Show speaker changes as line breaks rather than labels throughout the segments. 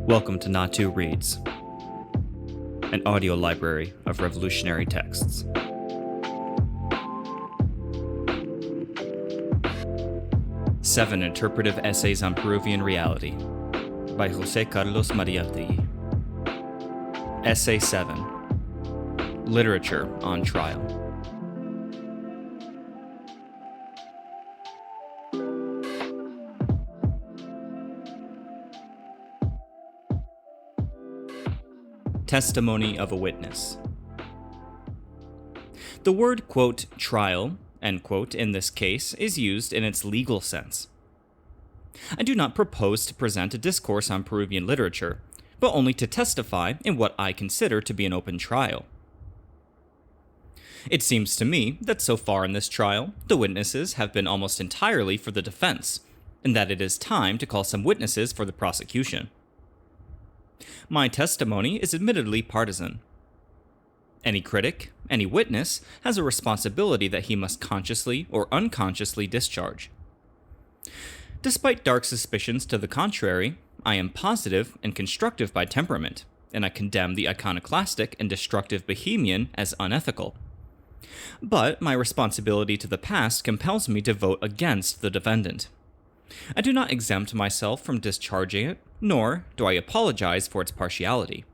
Welcome to Natu Reads, an audio library of revolutionary texts. Seven Interpretive Essays on Peruvian Reality by José Carlos Mariátegui. Essay 7, Literature on Trial. Testimony of a witness. The word, quote, trial, end quote, in this case is used in its legal sense. I do not propose to present a discourse on Peruvian literature, but only to testify in what I consider to be an open trial. It seems to me that so far in this trial, the witnesses have been almost entirely for the defense, and that it is time to call some witnesses for the prosecution. My testimony is admittedly partisan. Any critic, any witness, has a responsibility that he must consciously or unconsciously discharge. Despite dark suspicions to the contrary, I am positive and constructive by temperament, and I condemn the iconoclastic and destructive bohemian as unethical. But my responsibility to the past compels me to vote against the defendant. I do not exempt myself from discharging it, nor do I apologize for its partiality.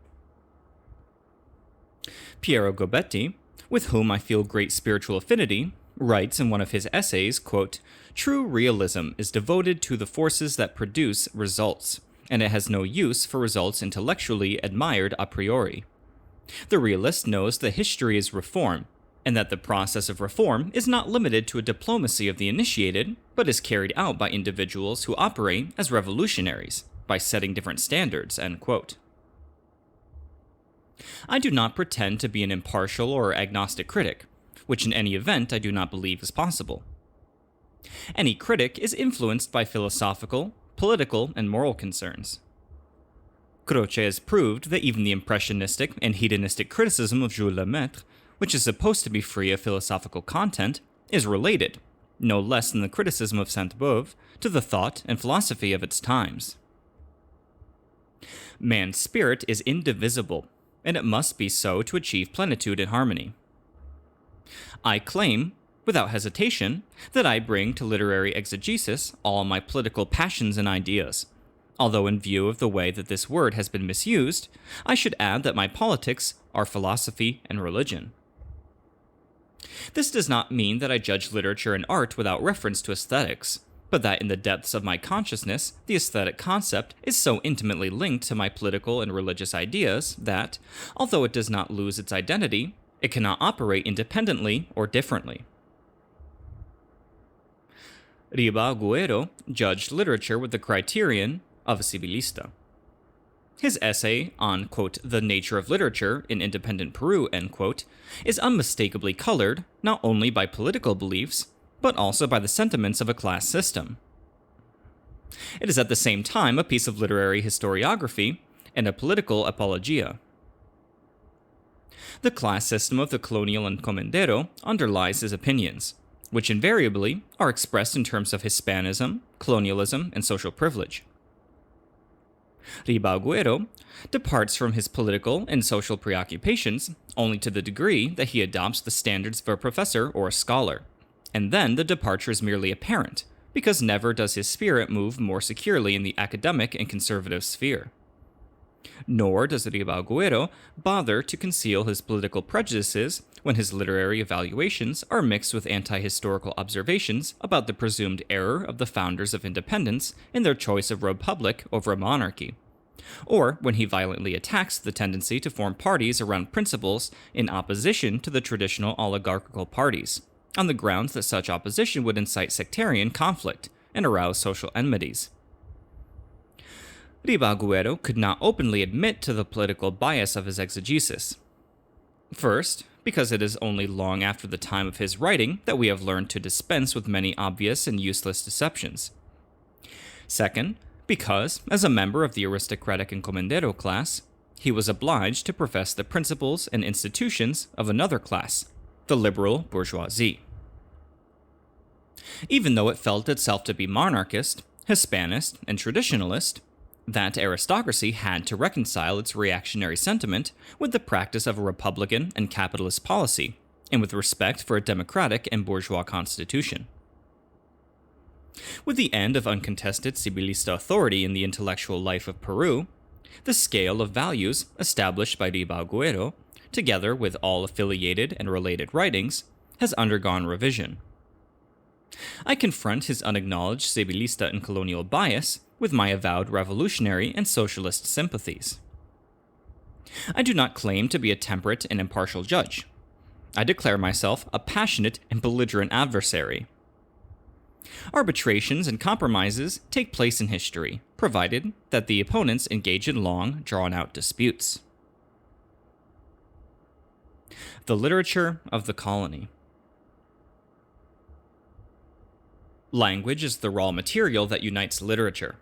Piero Gobetti, with whom I feel great spiritual affinity, writes in one of his essays, quote, "True realism is devoted to the forces that produce results, and it has no use for results intellectually admired a priori. The realist knows that history is reform, and that the process of reform is not limited to a diplomacy of the initiated, but is carried out by individuals who operate as revolutionaries, by setting different standards," end quote. I do not pretend to be an impartial or agnostic critic, which in any event I do not believe is possible. Any critic is influenced by philosophical, political, and moral concerns. Croce has proved that even the impressionistic and hedonistic criticism of Jules Lemaitre, which is supposed to be free of philosophical content, is related, no less than the criticism of Sainte-Beuve, to the thought and philosophy of its times. Man's spirit is indivisible, and it must be so to achieve plenitude and harmony. I claim, without hesitation, that I bring to literary exegesis all my political passions and ideas, although in view of the way that this word has been misused, I should add that my politics are philosophy and religion. This does not mean that I judge literature and art without reference to aesthetics, but that in the depths of my consciousness, the aesthetic concept is so intimately linked to my political and religious ideas that, although it does not lose its identity, it cannot operate independently or differently. Riba Agüero judged literature with the criterion of a civilista. His essay on, quote, the nature of literature in independent Peru, end quote, is unmistakably colored not only by political beliefs, but also by the sentiments of a class system. It is at the same time a piece of literary historiography and a political apologia. The class system of the colonial encomendero underlies his opinions, which invariably are expressed in terms of Hispanism, colonialism, and social privilege. Riba Agüero departs from his political and social preoccupations only to the degree that he adopts the standards of a professor or a scholar, and then the departure is merely apparent, because never does his spirit move more securely in the academic and conservative sphere. Nor does Riba Agüero bother to conceal his political prejudices when his literary evaluations are mixed with anti-historical observations about the presumed error of the founders of independence in their choice of republic over a monarchy, or when he violently attacks the tendency to form parties around principles in opposition to the traditional oligarchical parties, on the grounds that such opposition would incite sectarian conflict and arouse social enmities. Riba Agüero could not openly admit to the political bias of his exegesis. First, because it is only long after the time of his writing that we have learned to dispense with many obvious and useless deceptions. Second, because, as a member of the aristocratic encomendero class, he was obliged to profess the principles and institutions of another class, the liberal bourgeoisie. Even though it felt itself to be monarchist, Hispanist, and traditionalist, That aristocracy had to reconcile its reactionary sentiment with the practice of a republican and capitalist policy, and with respect for a democratic and bourgeois constitution. With the end of uncontested civilista authority in the intellectual life of Peru, the scale of values established by Ribagüero, together with all affiliated and related writings, has undergone revision. I confront his unacknowledged civilista and colonial bias with my avowed revolutionary and socialist sympathies. I do not claim to be a temperate and impartial judge. I declare myself a passionate and belligerent adversary. Arbitrations and compromises take place in history, provided that the opponents engage in long, drawn-out disputes. The literature of the colony. Language is the raw material that unites literature.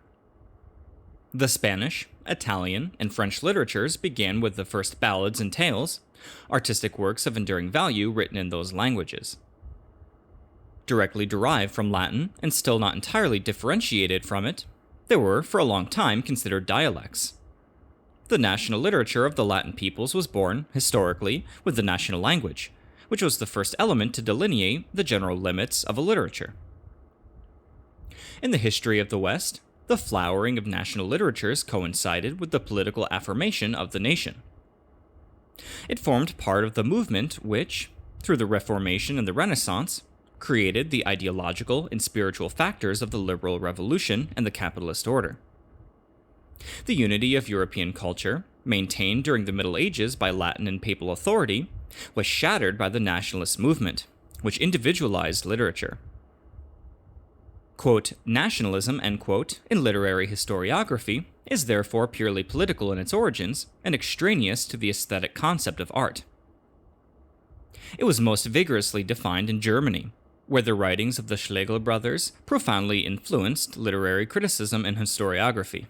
The Spanish, Italian, and French literatures began with the first ballads and tales, artistic works of enduring value written in those languages. Directly derived from Latin and still not entirely differentiated from it, they were for a long time considered dialects. The national literature of the Latin peoples was born, historically, with the national language, which was the first element to delineate the general limits of a literature. In the history of the West, the flowering of national literatures coincided with the political affirmation of the nation. It formed part of the movement which, through the Reformation and the Renaissance, created the ideological and spiritual factors of the liberal revolution and the capitalist order. The unity of European culture, maintained during the Middle Ages by Latin and papal authority, was shattered by the nationalist movement, which individualized literature. Quote, nationalism, end quote, in literary historiography is therefore purely political in its origins and extraneous to the aesthetic concept of art. It was most vigorously defined in Germany, where the writings of the Schlegel brothers profoundly influenced literary criticism and historiography.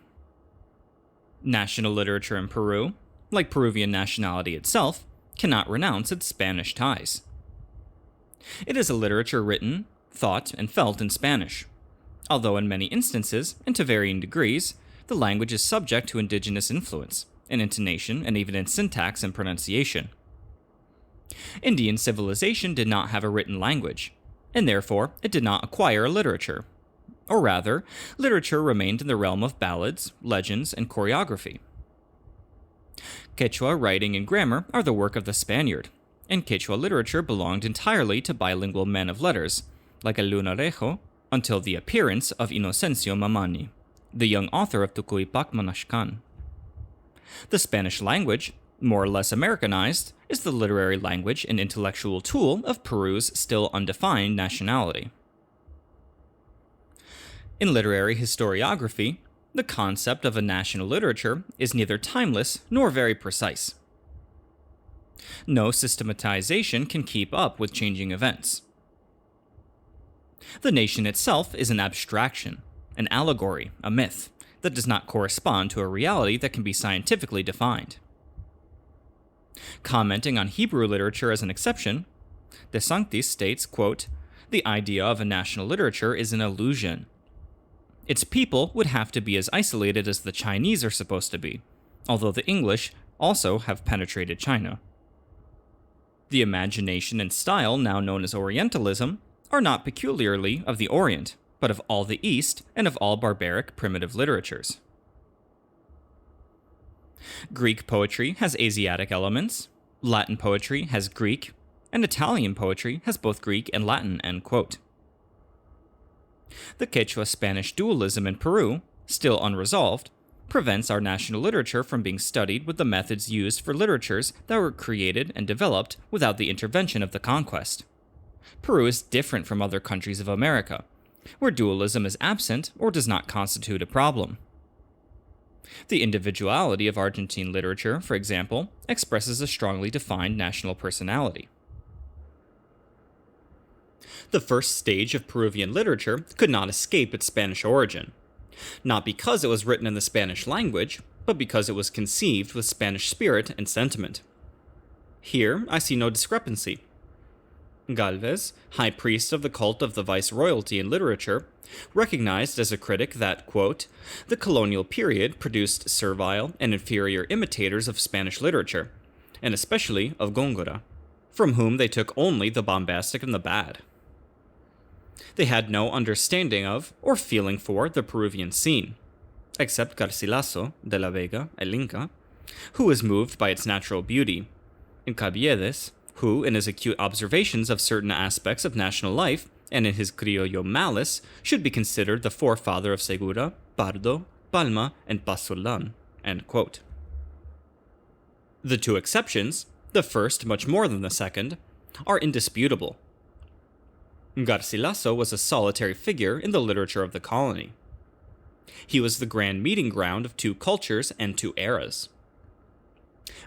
National literature in Peru, like Peruvian nationality itself, cannot renounce its Spanish ties. It is a literature written, thought, and felt in Spanish, although in many instances, and to varying degrees, the language is subject to indigenous influence, in intonation, and even in syntax and pronunciation. Indian civilization did not have a written language, and therefore it did not acquire a literature. Or rather, literature remained in the realm of ballads, legends, and choreography. Quechua writing and grammar are the work of the Spaniard, and Quechua literature belonged entirely to bilingual men of letters, like El Lunarejo, until the appearance of Inocencio Mamani, the young author of Tucuipac Manashkan. The Spanish language, more or less Americanized, is the literary language and intellectual tool of Peru's still undefined nationality. In literary historiography, the concept of a national literature is neither timeless nor very precise. No systematization can keep up with changing events. The nation itself is an abstraction, an allegory, a myth, that does not correspond to a reality that can be scientifically defined. Commenting on Hebrew literature as an exception, De Sanctis states, quote, "The idea of a national literature is an illusion. Its people would have to be as isolated as the Chinese are supposed to be, although the English also have penetrated China. The imagination and style now known as Orientalism are not peculiarly of the Orient, but of all the East and of all barbaric primitive literatures. Greek poetry has Asiatic elements, Latin poetry has Greek, and Italian poetry has both Greek and Latin," end quote. The Quechua-Spanish dualism in Peru, still unresolved, prevents our national literature from being studied with the methods used for literatures that were created and developed without the intervention of the conquest. Peru is different from other countries of America, where dualism is absent or does not constitute a problem. The individuality of Argentine literature, for example, expresses a strongly defined national personality. The first stage of Peruvian literature could not escape its Spanish origin, not because it was written in the Spanish language, but because it was conceived with Spanish spirit and sentiment. Here, I see no discrepancy. Galvez, high priest of the cult of the viceroyalty in literature, recognized as a critic that, quote, the colonial period produced servile and inferior imitators of Spanish literature, and especially of Góngora, from whom they took only the bombastic and the bad. They had no understanding of or feeling for the Peruvian scene, except Garcilaso de la Vega, el Inca, who was moved by its natural beauty, and Cabiedes, who, in his acute observations of certain aspects of national life, and in his criollo malice, should be considered the forefather of Segura, Pardo, Palma, and Pasolan. End quote. The two exceptions, the first much more than the second, are indisputable. Garcilaso was a solitary figure in the literature of the colony. He was the grand meeting ground of two cultures and two eras.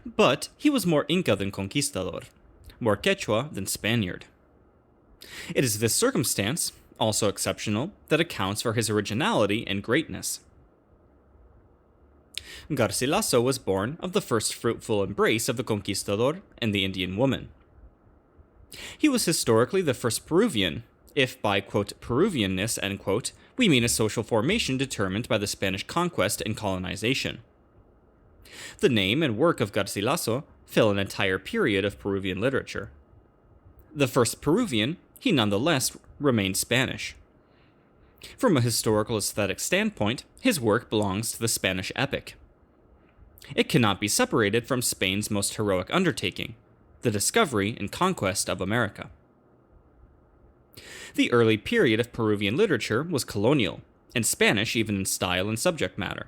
But he was more Inca than conquistador, more Quechua than Spaniard. It is this circumstance, also exceptional, that accounts for his originality and greatness. Garcilaso was born of the first fruitful embrace of the conquistador and the Indian woman. He was historically the first Peruvian, if by, quote, Peruvianness, end quote, we mean a social formation determined by the Spanish conquest and colonization. The name and work of Garcilaso fill an entire period of Peruvian literature. The first Peruvian, he nonetheless remained Spanish. From a historical aesthetic standpoint, his work belongs to the Spanish epic. It cannot be separated from Spain's most heroic undertaking, the discovery and conquest of America. The early period of Peruvian literature was colonial, and Spanish even in style and subject matter.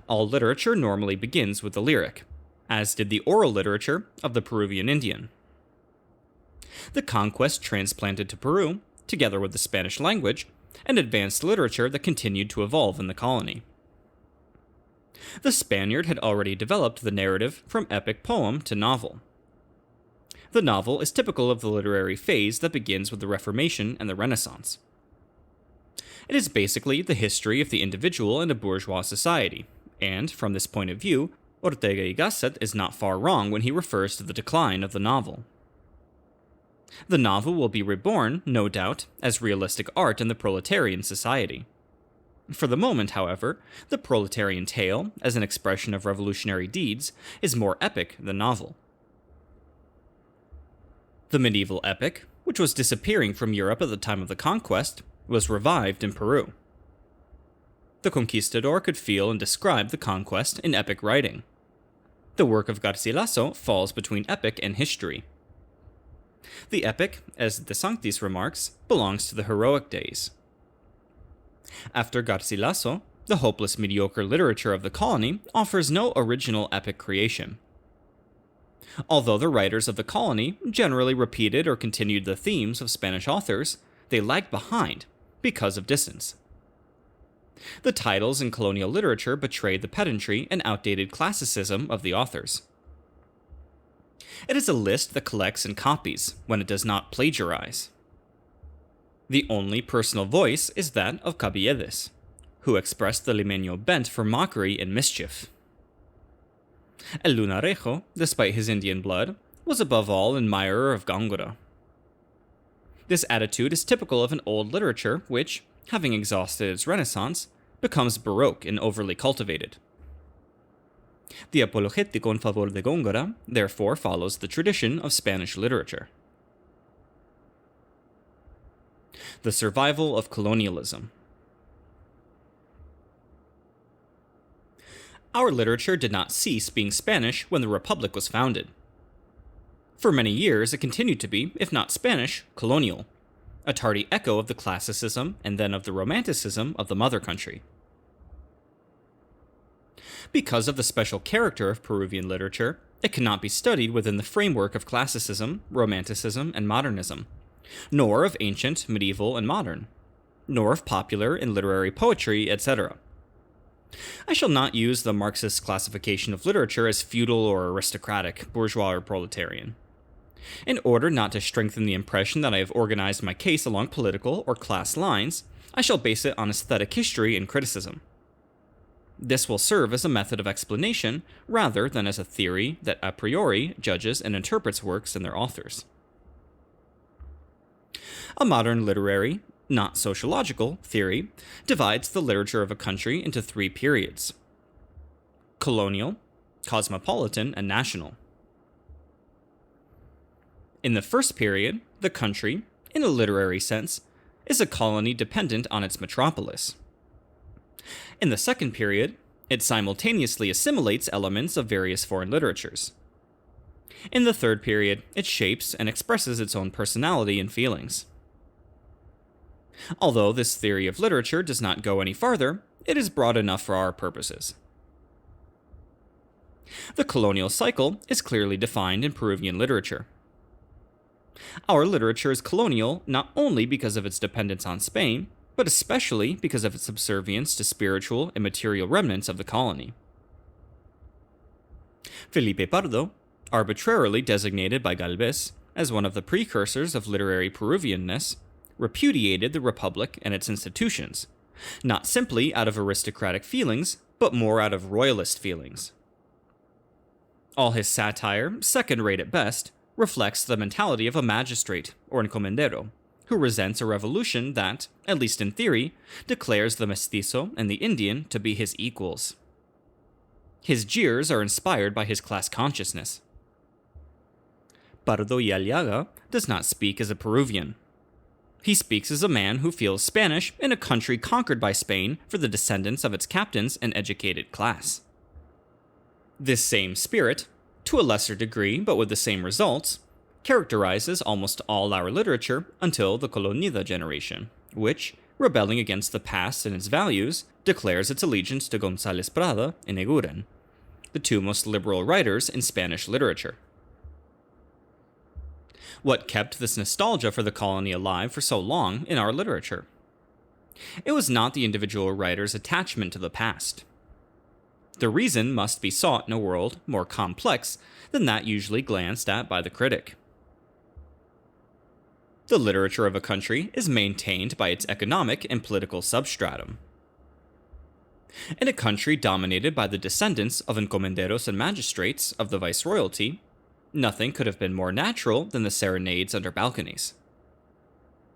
All literature normally begins with the lyric, as did the oral literature of the Peruvian Indian. The conquest transplanted to Peru, together with the Spanish language, an advanced literature that continued to evolve in the colony. The Spaniard had already developed the narrative from epic poem to novel. The novel is typical of the literary phase that begins with the Reformation and the Renaissance. It is basically the history of the individual in a bourgeois society, and, from this point of view, Ortega y Gasset is not far wrong when he refers to the decline of the novel. The novel will be reborn, no doubt, as realistic art in the proletarian society. For the moment, however, the proletarian tale, as an expression of revolutionary deeds, is more epic than novel. The medieval epic, which was disappearing from Europe at the time of the conquest, was revived in Peru. The conquistador could feel and describe the conquest in epic writing. The work of Garcilaso falls between epic and history. The epic, as De Sanctis remarks, belongs to the heroic days. After Garcilaso, the hopeless mediocre literature of the colony offers no original epic creation. Although the writers of the colony generally repeated or continued the themes of Spanish authors, they lagged behind because of distance. The titles in colonial literature betrayed the pedantry and outdated classicism of the authors. It is a list that collects and copies when it does not plagiarize. The only personal voice is that of Cabiedes, who expressed the limeño bent for mockery and mischief. El Lunarejo, despite his Indian blood, was above all an admirer of Góngora. This attitude is typical of an old literature which, having exhausted its renaissance, becomes baroque and overly cultivated. The Apologético en favor de Góngora therefore follows the tradition of Spanish literature. The survival of colonialism. Our literature did not cease being Spanish when the Republic was founded. For many years it continued to be, if not Spanish, colonial, a tardy echo of the classicism and then of the romanticism of the mother country. Because of the special character of Peruvian literature, it cannot be studied within the framework of classicism, romanticism, and modernism, nor of ancient, medieval, and modern, nor of popular and literary poetry, etc. I shall not use the Marxist classification of literature as feudal or aristocratic, bourgeois or proletarian. In order not to strengthen the impression that I have organized my case along political or class lines, I shall base it on aesthetic history and criticism. This will serve as a method of explanation rather than as a theory that a priori judges and interprets works and their authors. A modern literary, not sociological, theory divides the literature of a country into three periods: colonial, cosmopolitan, and national. In the first period, the country, in a literary sense, is a colony dependent on its metropolis. In the second period, it simultaneously assimilates elements of various foreign literatures. In the third period, it shapes and expresses its own personality and feelings. Although this theory of literature does not go any farther, it is broad enough for our purposes. The colonial cycle is clearly defined in Peruvian literature. Our literature is colonial not only because of its dependence on Spain, but especially because of its subservience to spiritual and material remnants of the colony. Felipe Pardo, arbitrarily designated by Galvez as one of the precursors of literary Peruvianness, repudiated the Republic and its institutions, not simply out of aristocratic feelings, but more out of royalist feelings. All his satire, second-rate at best, reflects the mentality of a magistrate, or encomendero, who resents a revolution that, at least in theory, declares the mestizo and the Indian to be his equals. His jeers are inspired by his class consciousness. Pardo y Aliaga does not speak as a Peruvian. He speaks as a man who feels Spanish in a country conquered by Spain for the descendants of its captains and educated class. This same spirit, to a lesser degree but with the same results, characterizes almost all our literature until the Colonida generation, which, rebelling against the past and its values, declares its allegiance to González Prada and Eguren, the two most liberal writers in Spanish literature. What kept this nostalgia for the colony alive for so long in our literature? It was not the individual writer's attachment to the past. The reason must be sought in a world more complex than that usually glanced at by the critic. The literature of a country is maintained by its economic and political substratum. In a country dominated by the descendants of encomenderos and magistrates of the viceroyalty, nothing could have been more natural than the serenades under balconies.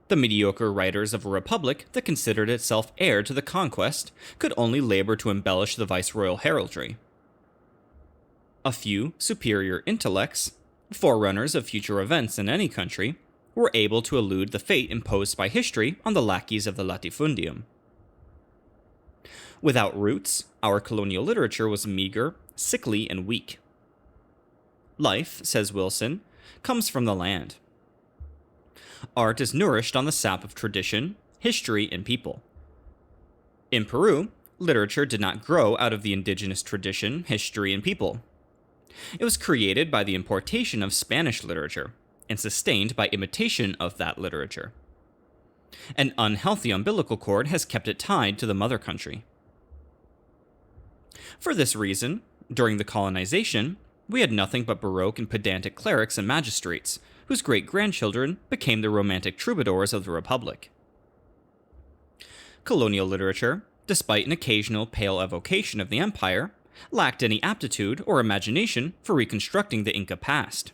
The mediocre writers of a republic that considered itself heir to the conquest could only labor to embellish the viceroyal heraldry. A few superior intellects, forerunners of future events in any country, were able to elude the fate imposed by history on the lackeys of the latifundium. Without roots, our colonial literature was meager, sickly, and weak. Life, says Wilson, comes from the land. Art is nourished on the sap of tradition, history, and people. In Peru, literature did not grow out of the indigenous tradition, history, and people. It was created by the importation of Spanish literature and sustained by imitation of that literature. An unhealthy umbilical cord has kept it tied to the mother country. For this reason, during the colonization, we had nothing but Baroque and pedantic clerics and magistrates, whose great-grandchildren became the romantic troubadours of the Republic. Colonial literature, despite an occasional pale evocation of the empire, lacked any aptitude or imagination for reconstructing the Inca past.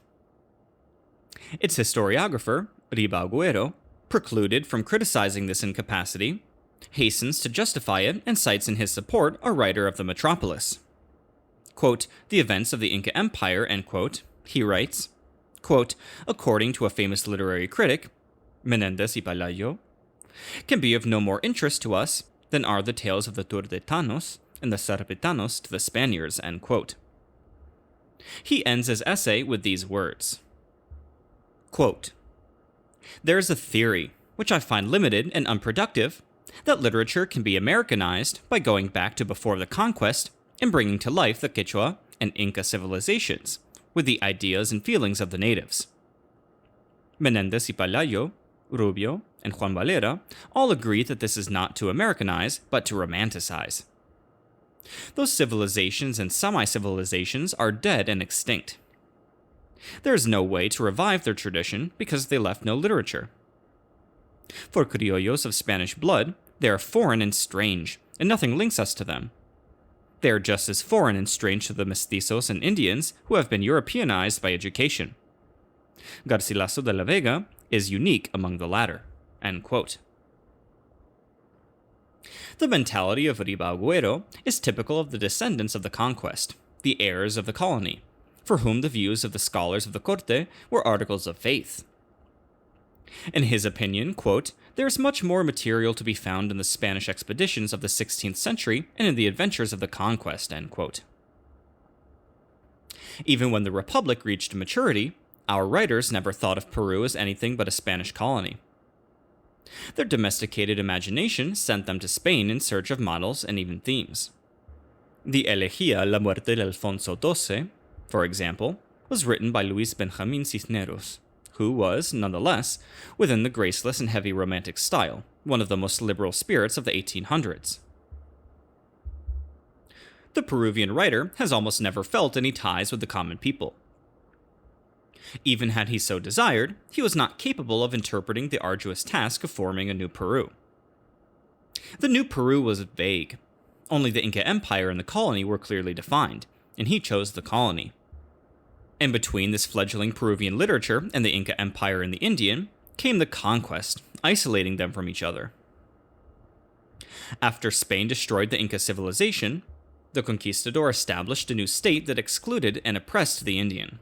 Its historiographer, Riba Agüero, precluded from criticizing this incapacity, hastens to justify it and cites in his support a writer of the metropolis. Quote, the events of the Inca Empire, end quote, he writes, quote, according to a famous literary critic, Menéndez y Pelayo, can be of no more interest to us than are the tales of the Turdetanos and the Sarpetanos to the Spaniards, end quote. He ends his essay with these words, quote, there is a theory, which I find limited and unproductive, that literature can be Americanized by going back to before the conquest and bringing to life the Quechua and Inca civilizations, with the ideas and feelings of the natives. Menéndez y Pelayo, Rubio, and Juan Valera all agree that this is not to Americanize, but to romanticize. Those civilizations and semi-civilizations are dead and extinct. There is no way to revive their tradition because they left no literature. For criollos of Spanish blood, they are foreign and strange, and nothing links us to them. They are just as foreign and strange to the mestizos and Indians who have been Europeanized by education. Garcilaso de la Vega is unique among the latter. End quote. The mentality of Riba Agüero is typical of the descendants of the conquest, the heirs of the colony, for whom the views of the scholars of the Corte were articles of faith. In his opinion, quote, there is much more material to be found in the Spanish expeditions of the 16th century and in the adventures of the conquest, end quote. Even when the Republic reached maturity, our writers never thought of Peru as anything but a Spanish colony. Their domesticated imagination sent them to Spain in search of models and even themes. The Elegía La Muerte de Alfonso XII, for example, was written by Luis Benjamín Cisneros, who was, nonetheless, within the graceless and heavy romantic style, one of the most liberal spirits of the 1800s. The Peruvian writer has almost never felt any ties with the common people. Even had he so desired, he was not capable of interpreting the arduous task of forming a new Peru. The new Peru was vague. Only the Inca Empire and the colony were clearly defined, and he chose the colony. And between this fledgling Peruvian literature and the Inca Empire and the Indian came the conquest, isolating them from each other. After Spain destroyed the Inca civilization, the conquistador established a new state that excluded and oppressed the Indian.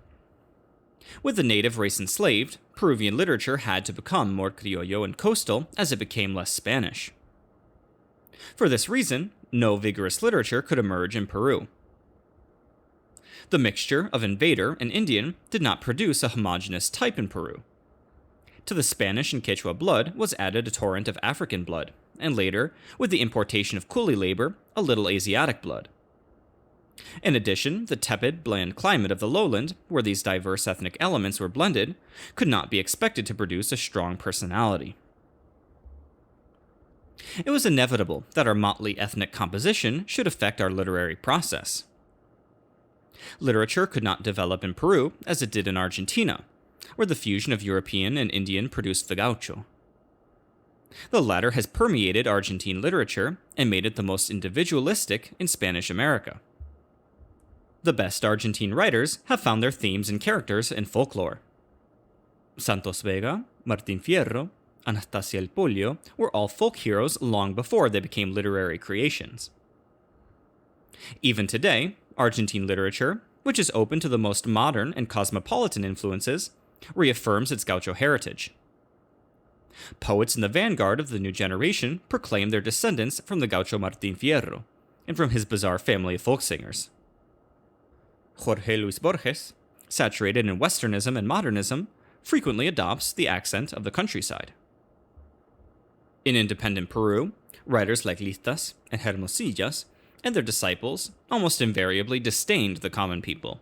With the native race enslaved, Peruvian literature had to become more criollo and coastal as it became less Spanish. For this reason, no vigorous literature could emerge in Peru. The mixture of invader and Indian did not produce a homogeneous type in Peru. To the Spanish and Quechua blood was added a torrent of African blood, and later, with the importation of coolie labor, a little Asiatic blood. In addition, the tepid, bland climate of the lowland, where these diverse ethnic elements were blended, could not be expected to produce a strong personality. It was inevitable that our motley ethnic composition should affect our literary process. Literature could not develop in Peru as it did in Argentina, where the fusion of European and Indian produced the gaucho. The latter has permeated Argentine literature and made it the most individualistic in Spanish America. The best Argentine writers have found their themes and characters in folklore. Santos Vega, Martín Fierro, Anastasia El Pollo were all folk heroes long before they became literary creations. Even today, Argentine literature, which is open to the most modern and cosmopolitan influences, reaffirms its gaucho heritage. Poets in the vanguard of the new generation proclaim their descendants from the gaucho Martín Fierro and from his bizarre family of folk singers. Jorge Luis Borges, saturated in Westernism and modernism, frequently adopts the accent of the countryside. In independent Peru, writers like Listas and Hermosillas and their disciples almost invariably disdained the common people.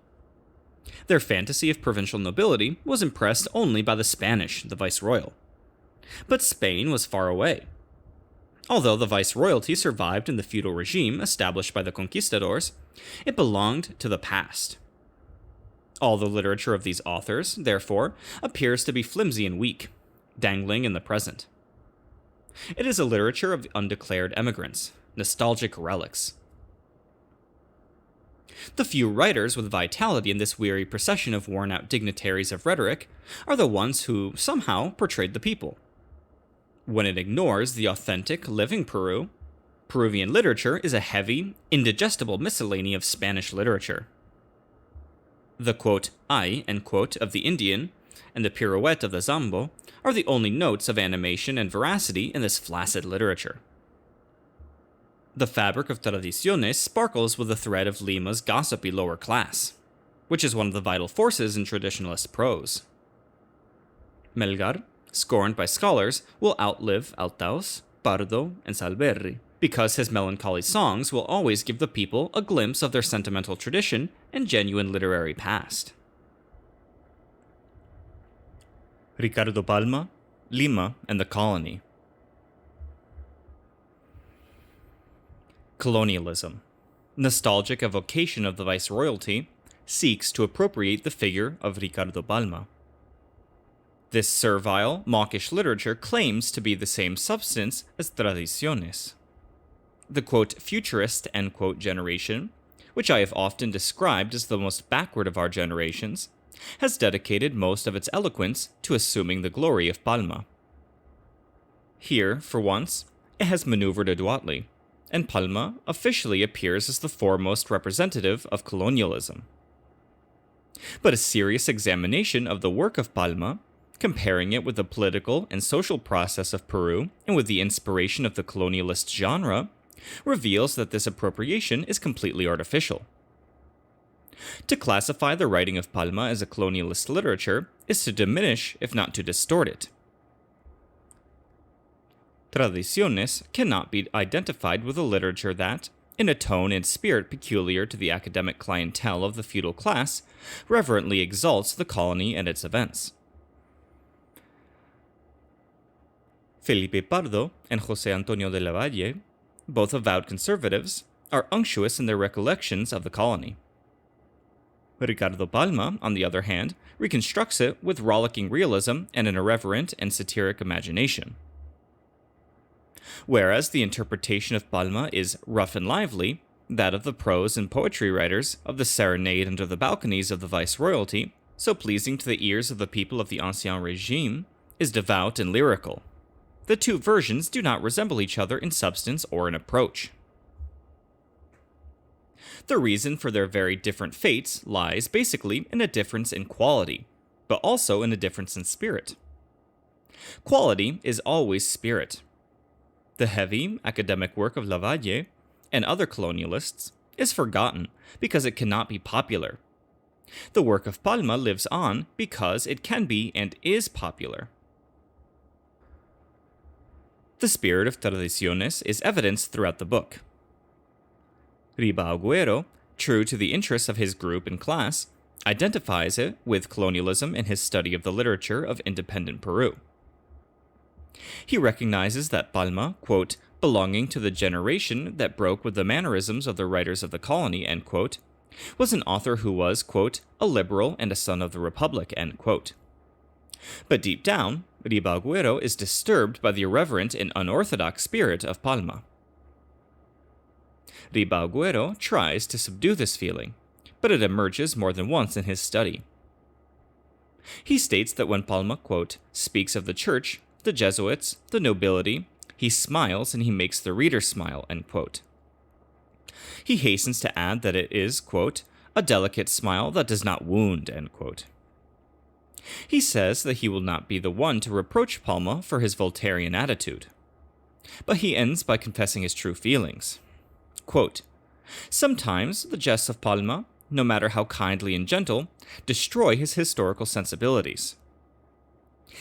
Their fantasy of provincial nobility was impressed only by the Spanish, the viceroyal. But Spain was far away. Although the viceroyalty survived in the feudal regime established by the conquistadors, it belonged to the past. All the literature of these authors, therefore, appears to be flimsy and weak, dangling in the present. It is a literature of undeclared emigrants, nostalgic relics. The few writers with vitality in this weary procession of worn-out dignitaries of rhetoric are the ones who, somehow, portrayed the people. When it ignores the authentic, living Peru, Peruvian literature is a heavy, indigestible miscellany of Spanish literature. The quote, "I," end quote, of the Indian and the pirouette of the Zambo are the only notes of animation and veracity in this flaccid literature. The fabric of Tradiciones sparkles with the thread of Lima's gossipy lower class, which is one of the vital forces in traditionalist prose. Melgar, scorned by scholars, will outlive Altaus, Pardo, and Salverri, because his melancholy songs will always give the people a glimpse of their sentimental tradition and genuine literary past. Ricardo Palma, Lima, and the Colony. Colonialism, nostalgic evocation of the viceroyalty, seeks to appropriate the figure of Ricardo Palma. This servile, mawkish literature claims to be the same substance as Tradiciones. The quote, futurist, end quote, generation, which I have often described as the most backward of our generations, has dedicated most of its eloquence to assuming the glory of Palma. Here, for once, it has maneuvered adroitly, and Palma officially appears as the foremost representative of colonialism. But a serious examination of the work of Palma, comparing it with the political and social process of Peru and with the inspiration of the colonialist genre, reveals that this appropriation is completely artificial. To classify the writing of Palma as a colonialist literature is to diminish, if not to distort it. Tradiciones cannot be identified with a literature that, in a tone and spirit peculiar to the academic clientele of the feudal class, reverently exalts the colony and its events. Felipe Pardo and José Antonio de la Valle, both avowed conservatives, are unctuous in their recollections of the colony. Ricardo Palma, on the other hand, reconstructs it with rollicking realism and an irreverent and satiric imagination. Whereas the interpretation of Palma is rough and lively, that of the prose and poetry writers of the serenade under the balconies of the viceroyalty, so pleasing to the ears of the people of the Ancien Regime, is devout and lyrical. The two versions do not resemble each other in substance or in approach. The reason for their very different fates lies basically in a difference in quality, but also in a difference in spirit. Quality is always spirit. The heavy, academic work of Lavalle and other colonialists is forgotten because it cannot be popular. The work of Palma lives on because it can be and is popular. The spirit of Tradiciones is evidenced throughout the book. Riba Agüero, true to the interests of his group and class, identifies it with colonialism in his study of the literature of independent Peru. He recognizes that Palma, quote, belonging to the generation that broke with the mannerisms of the writers of the colony, end quote, was an author who was, quote, a liberal and a son of the Republic, end quote. But deep down, Riba Agüero is disturbed by the irreverent and unorthodox spirit of Palma. Riba Agüero tries to subdue this feeling, but it emerges more than once in his study. He states that when Palma, quote, speaks of the church, the Jesuits, the nobility, he smiles and he makes the reader smile, end quote. He hastens to add that it is, quote, a delicate smile that does not wound, end quote. He says that he will not be the one to reproach Palma for his Voltairean attitude. But he ends by confessing his true feelings. Quote, sometimes the jests of Palma, no matter how kindly and gentle, destroy his historical sensibilities.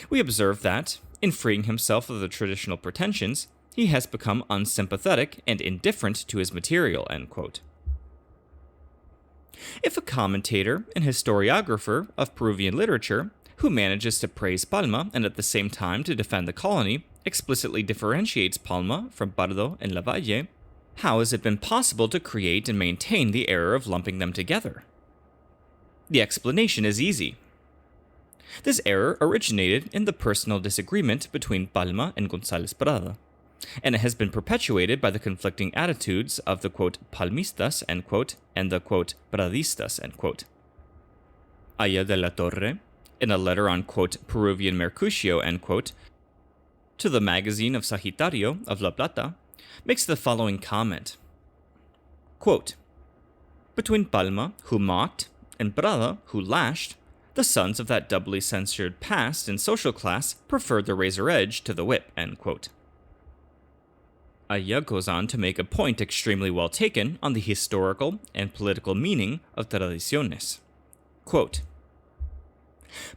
We observe that, in freeing himself of the traditional pretensions, he has become unsympathetic and indifferent to his material, end quote. If a commentator and historiographer of Peruvian literature, who manages to praise Palma and at the same time to defend the colony, explicitly differentiates Palma from Pardo and Lavalle, how has it been possible to create and maintain the error of lumping them together? The explanation is easy. This error originated in the personal disagreement between Palma and González Prada, and it has been perpetuated by the conflicting attitudes of the, quote, Palmistas, end quote, and the, quote, Pradistas, end quote. Aya de la Torre, in a letter on, quote, Peruvian Mercutio, end quote, to the magazine of Sagitario of La Plata, makes the following comment. Quote, between Palma, who mocked, and Prada, who lashed, the sons of that doubly censured past and social class preferred the razor edge to the whip, end quote. Aya goes on to make a point extremely well taken on the historical and political meaning of Tradiciones. Quote,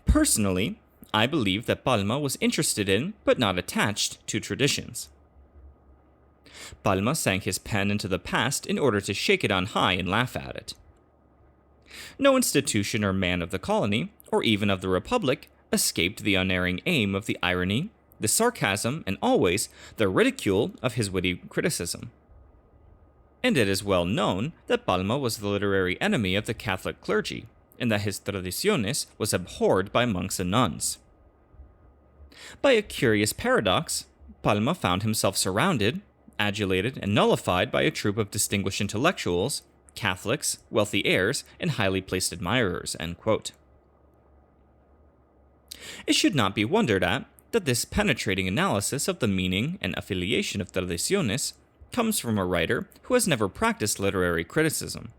personally, I believe that Palma was interested in, but not attached to, traditions. Palma sank his pen into the past in order to shake it on high and laugh at it. No institution or man of the colony, or even of the Republic, escaped the unerring aim of the irony, the sarcasm, and always the ridicule of his witty criticism. And it is well known that Palma was the literary enemy of the Catholic clergy, and that his Tradiciones was abhorred by monks and nuns. By a curious paradox, Palma found himself surrounded, adulated, and nullified by a troop of distinguished intellectuals, Catholics, wealthy heirs, and highly placed admirers, end quote. It should not be wondered at that this penetrating analysis of the meaning and affiliation of tradiciones comes from a writer who has never practiced literary criticism.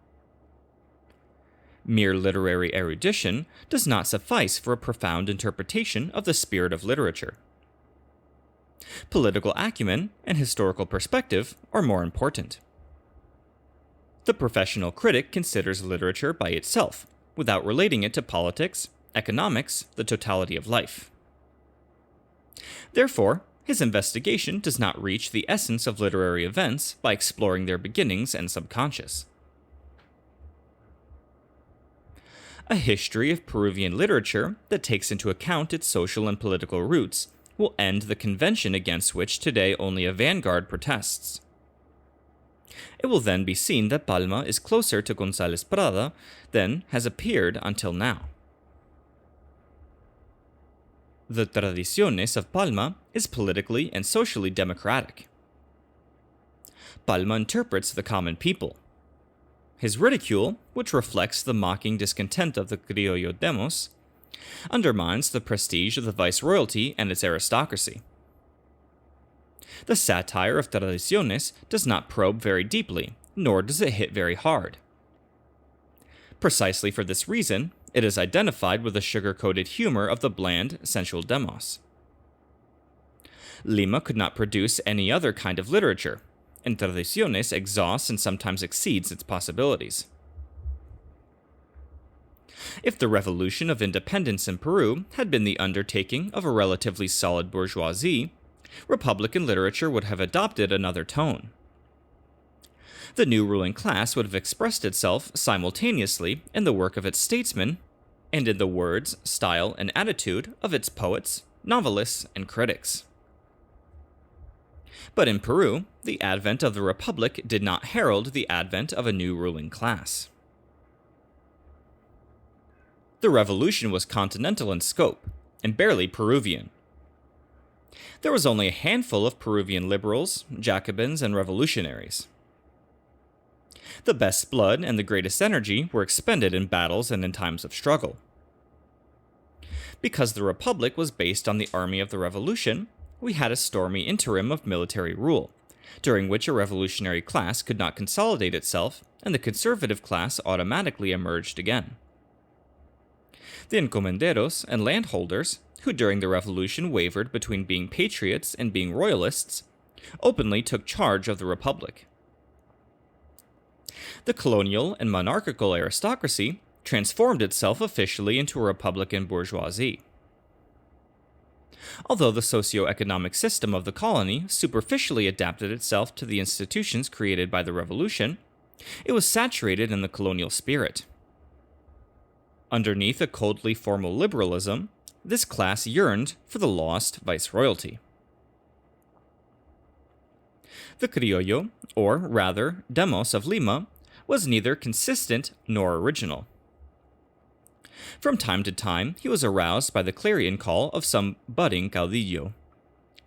Mere literary erudition does not suffice for a profound interpretation of the spirit of literature. Political acumen and historical perspective are more important. The professional critic considers literature by itself, without relating it to politics, economics, the totality of life. Therefore, his investigation does not reach the essence of literary events by exploring their beginnings and subconscious. A history of Peruvian literature that takes into account its social and political roots will end the convention against which today only a vanguard protests. It will then be seen that Palma is closer to González Prada than has appeared until now. The Tradiciones of Palma is politically and socially democratic. Palma interprets the common people. His ridicule, which reflects the mocking discontent of the criollo demos, undermines the prestige of the viceroyalty and its aristocracy. The satire of Tradiciones does not probe very deeply, nor does it hit very hard. Precisely for this reason, it is identified with the sugar-coated humor of the bland, sensual demos. Lima could not produce any other kind of literature, and Tradiciones exhausts and sometimes exceeds its possibilities. If the revolution of independence in Peru had been the undertaking of a relatively solid bourgeoisie, Republican literature would have adopted another tone. The new ruling class would have expressed itself simultaneously in the work of its statesmen and in the words, style, and attitude of its poets, novelists, and critics. But in Peru, the advent of the Republic did not herald the advent of a new ruling class. The revolution was continental in scope, and barely Peruvian. There was only a handful of Peruvian liberals, Jacobins, and revolutionaries. The best blood and the greatest energy were expended in battles and in times of struggle. Because the Republic was based on the army of the Revolution, we had a stormy interim of military rule, during which a revolutionary class could not consolidate itself, and the conservative class automatically emerged again. The encomenderos and landholders, who during the revolution wavered between being patriots and being royalists, openly took charge of the Republic. The colonial and monarchical aristocracy transformed itself officially into a republican bourgeoisie. Although the socio-economic system of the colony superficially adapted itself to the institutions created by the revolution, it was saturated in the colonial spirit. Underneath a coldly formal liberalism, this class yearned for the lost viceroyalty. The criollo, or rather demos of Lima, was neither consistent nor original. From time to time, he was aroused by the clarion call of some budding caudillo.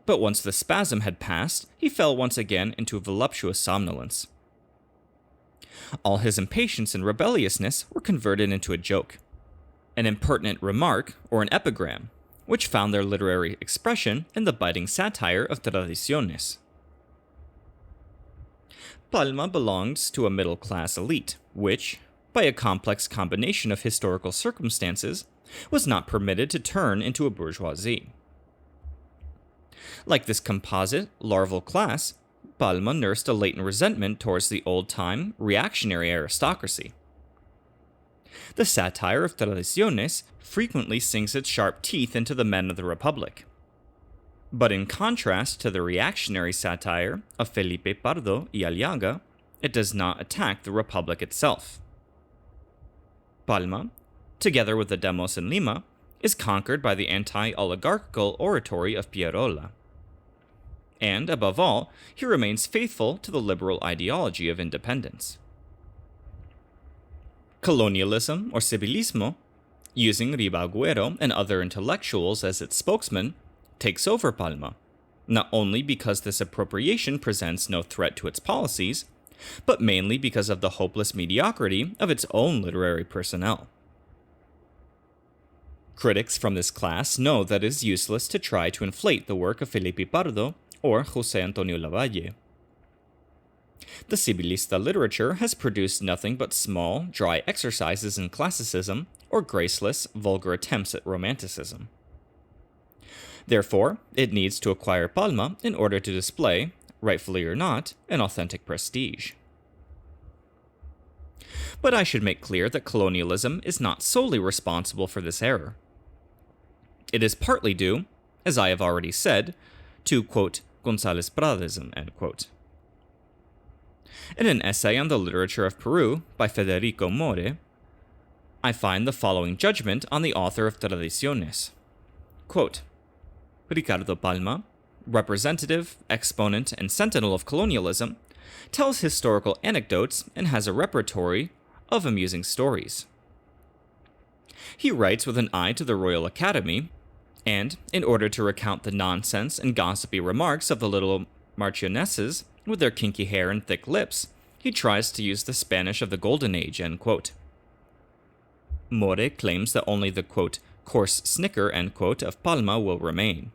But once the spasm had passed, he fell once again into a voluptuous somnolence. All his impatience and rebelliousness were converted into a joke, an impertinent remark or an epigram, which found their literary expression in the biting satire of Tradiciones. Palma belongs to a middle-class elite, which, by a complex combination of historical circumstances, was not permitted to turn into a bourgeoisie. Like this composite, larval class, Palma nursed a latent resentment towards the old-time, reactionary aristocracy. The satire of Tradiciones frequently sinks its sharp teeth into the men of the Republic. But in contrast to the reactionary satire of Felipe Pardo y Aliaga, it does not attack the Republic itself. Palma, together with the demos in Lima, is conquered by the anti-oligarchical oratory of Pierola. And, above all, he remains faithful to the liberal ideology of independence. Colonialism, or civilismo, using Ribagüero and other intellectuals as its spokesman, takes over Palma, not only because this appropriation presents no threat to its policies, but mainly because of the hopeless mediocrity of its own literary personnel. Critics from this class know that it is useless to try to inflate the work of Felipe Pardo or José Antonio Lavalle. The civilista literature has produced nothing but small, dry exercises in classicism or graceless, vulgar attempts at romanticism. Therefore, it needs to acquire Palma in order to display, rightfully or not, an authentic prestige. But I should make clear that colonialism is not solely responsible for this error. It is partly due, as I have already said, to, quote, González Pradism, end quote. In an essay on the literature of Peru by Federico More, I find the following judgment on the author of Tradiciones. Quote, Ricardo Palma, representative, exponent, and sentinel of colonialism, tells historical anecdotes and has a repertory of amusing stories. He writes with an eye to the Royal Academy, and, in order to recount the nonsense and gossipy remarks of the little marchionesses with their kinky hair and thick lips, he tries to use the Spanish of the Golden Age, end quote. More claims that only the, quote, coarse snicker, end quote, of Palma will remain.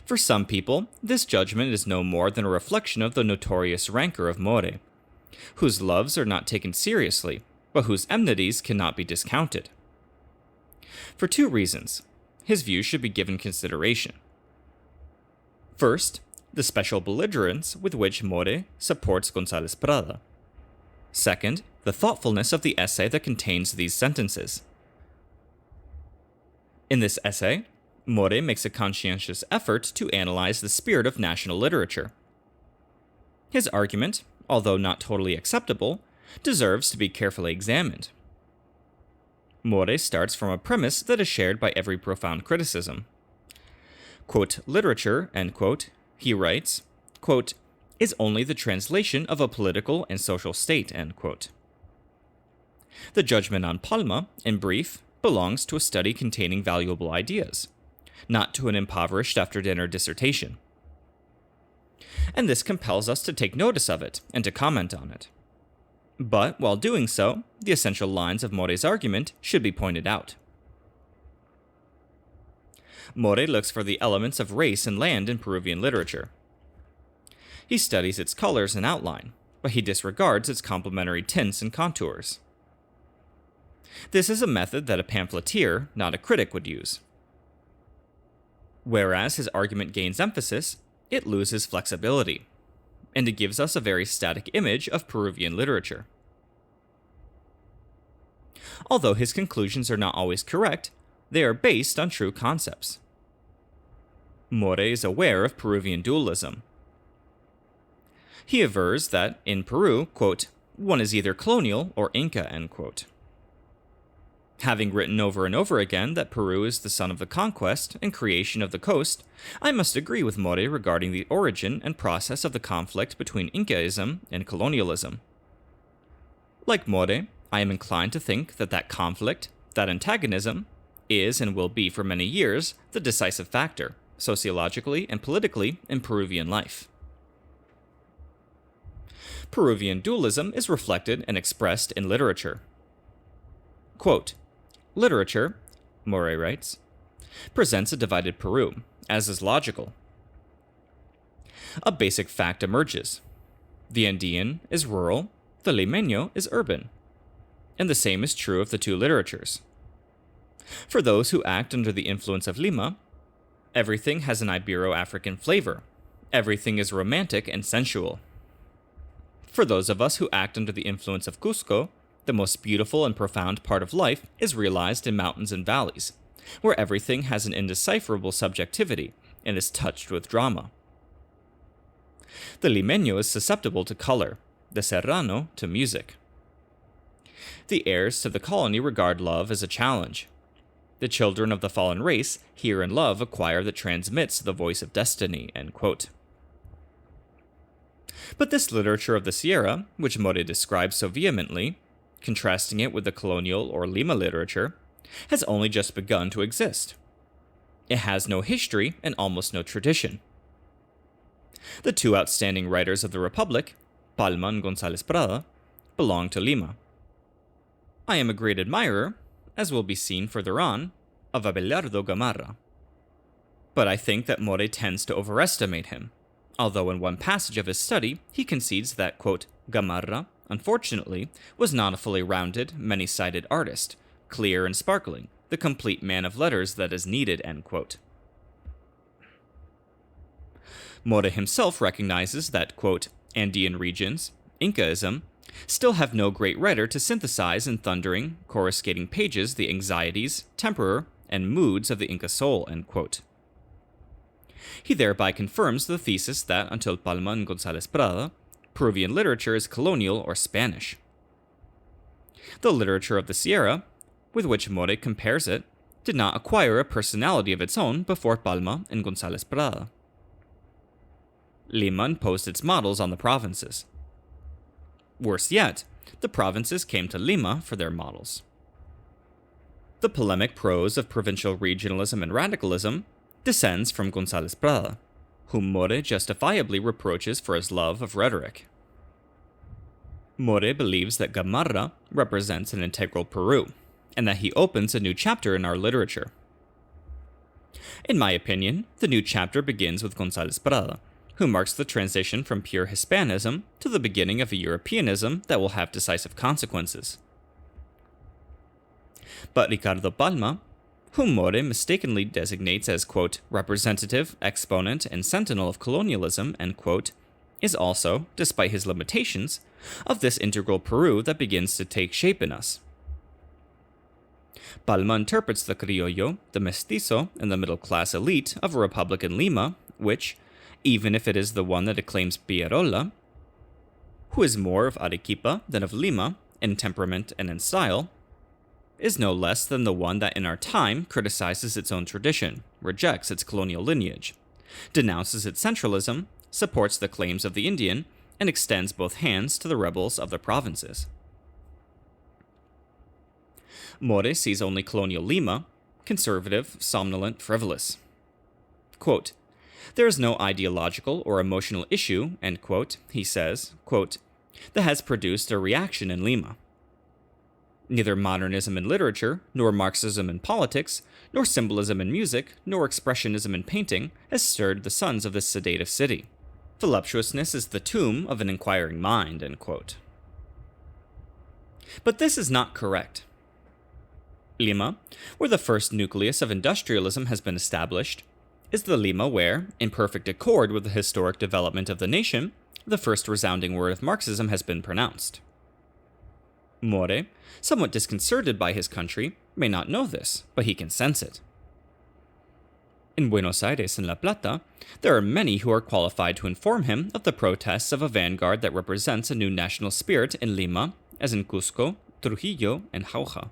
For some people, this judgment is no more than a reflection of the notorious rancor of More, whose loves are not taken seriously, but whose enmities cannot be discounted. For two reasons, his views should be given consideration. First, the special belligerence with which More supports González Prada. Second, the thoughtfulness of the essay that contains these sentences. In this essay, More makes a conscientious effort to analyze the spirit of national literature. His argument, although not totally acceptable, deserves to be carefully examined. More starts from a premise that is shared by every profound criticism. Quote, literature, end quote, he writes, quote, is only the translation of a political and social state, end quote. The judgment on Palma, in brief, belongs to a study containing valuable ideas, not to an impoverished after-dinner dissertation. And this compels us to take notice of it and to comment on it. But, while doing so, the essential lines of More's argument should be pointed out. More looks for the elements of race and land in Peruvian literature. He studies its colors and outline, but he disregards its complementary tints and contours. This is a method that a pamphleteer, not a critic, would use. Whereas his argument gains emphasis, it loses flexibility, and it gives us a very static image of Peruvian literature. Although his conclusions are not always correct, they are based on true concepts. More is aware of Peruvian dualism. He avers that, in Peru, quote, one is either colonial or Inca, end quote. Having written over and over again that Peru is the son of the conquest and creation of the coast, I must agree with More regarding the origin and process of the conflict between Incaism and colonialism. Like More, I am inclined to think that that conflict, that antagonism, is and will be for many years the decisive factor, sociologically and politically, in Peruvian life. Peruvian dualism is reflected and expressed in literature. Quote, literature, More writes, presents a divided Peru, as is logical. A basic fact emerges. The Andean is rural, the Limeño is urban. And the same is true of the two literatures. For those who act under the influence of Lima, everything has an Ibero-African flavor. Everything is romantic and sensual. For those of us who act under the influence of Cusco, the most beautiful and profound part of life is realized in mountains and valleys, where everything has an indecipherable subjectivity and is touched with drama. The Limeño is susceptible to color, the Serrano to music. The heirs to the colony regard love as a challenge. The children of the fallen race hear and love a choir that transmits the voice of destiny, end quote. But this literature of the Sierra, which More describes so vehemently, contrasting it with the colonial or Lima literature, has only just begun to exist. It has no history and almost no tradition. The two outstanding writers of the Republic, Palma and González Prada, belong to Lima. I am a great admirer, as will be seen further on, of Abelardo Gamarra. But I think that More tends to overestimate him, although in one passage of his study he concedes that, quote, Gamarra, unfortunately, was not a fully rounded, many-sided artist, clear and sparkling, the complete man of letters that is needed, end quote. More himself recognizes that, quote, Andean regions, Incaism, still have no great writer to synthesize in thundering, coruscating pages the anxieties, temper, and moods of the Inca soul, end quote. He thereby confirms the thesis that, until Palma and González Prada, Peruvian literature is colonial or Spanish. The literature of the Sierra, with which More compares it, did not acquire a personality of its own before Palma and González Prada. Lima imposed its models on the provinces. Worse yet, the provinces came to Lima for their models. The polemic prose of provincial regionalism and radicalism descends from González Prada, whom More justifiably reproaches for his love of rhetoric. More believes that Gamarra represents an integral Peru, and that he opens a new chapter in our literature. In my opinion, the new chapter begins with González Prada, who marks the transition from pure Hispanism to the beginning of a Europeanism that will have decisive consequences. But Ricardo Palma, whom More mistakenly designates as, quote, representative, exponent, and sentinel of colonialism, end quote, is also, despite his limitations, of this integral Peru that begins to take shape in us. Palma interprets the criollo, the mestizo, and the middle-class elite of a Republican Lima, which, even if it is the one that acclaims Pierola, who is more of Arequipa than of Lima, in temperament and in style, is no less than the one that in our time criticizes its own tradition, rejects its colonial lineage, denounces its centralism, supports the claims of the Indian, and extends both hands to the rebels of the provinces. More sees only colonial Lima, conservative, somnolent, frivolous. Quote, there is no ideological or emotional issue, end quote, he says, quote, that has produced a reaction in Lima. Neither modernism in literature, nor Marxism in politics, nor symbolism in music, nor expressionism in painting has stirred the sons of this sedative city. Voluptuousness is the tomb of an inquiring mind, end quote. But this is not correct. Lima, where the first nucleus of industrialism has been established, is the Lima where, in perfect accord with the historic development of the nation, the first resounding word of Marxism has been pronounced. More, somewhat disconcerted by his country, may not know this, but he can sense it. In Buenos Aires and La Plata, there are many who are qualified to inform him of the protests of a vanguard that represents a new national spirit in Lima, as in Cusco, Trujillo, and Jauja.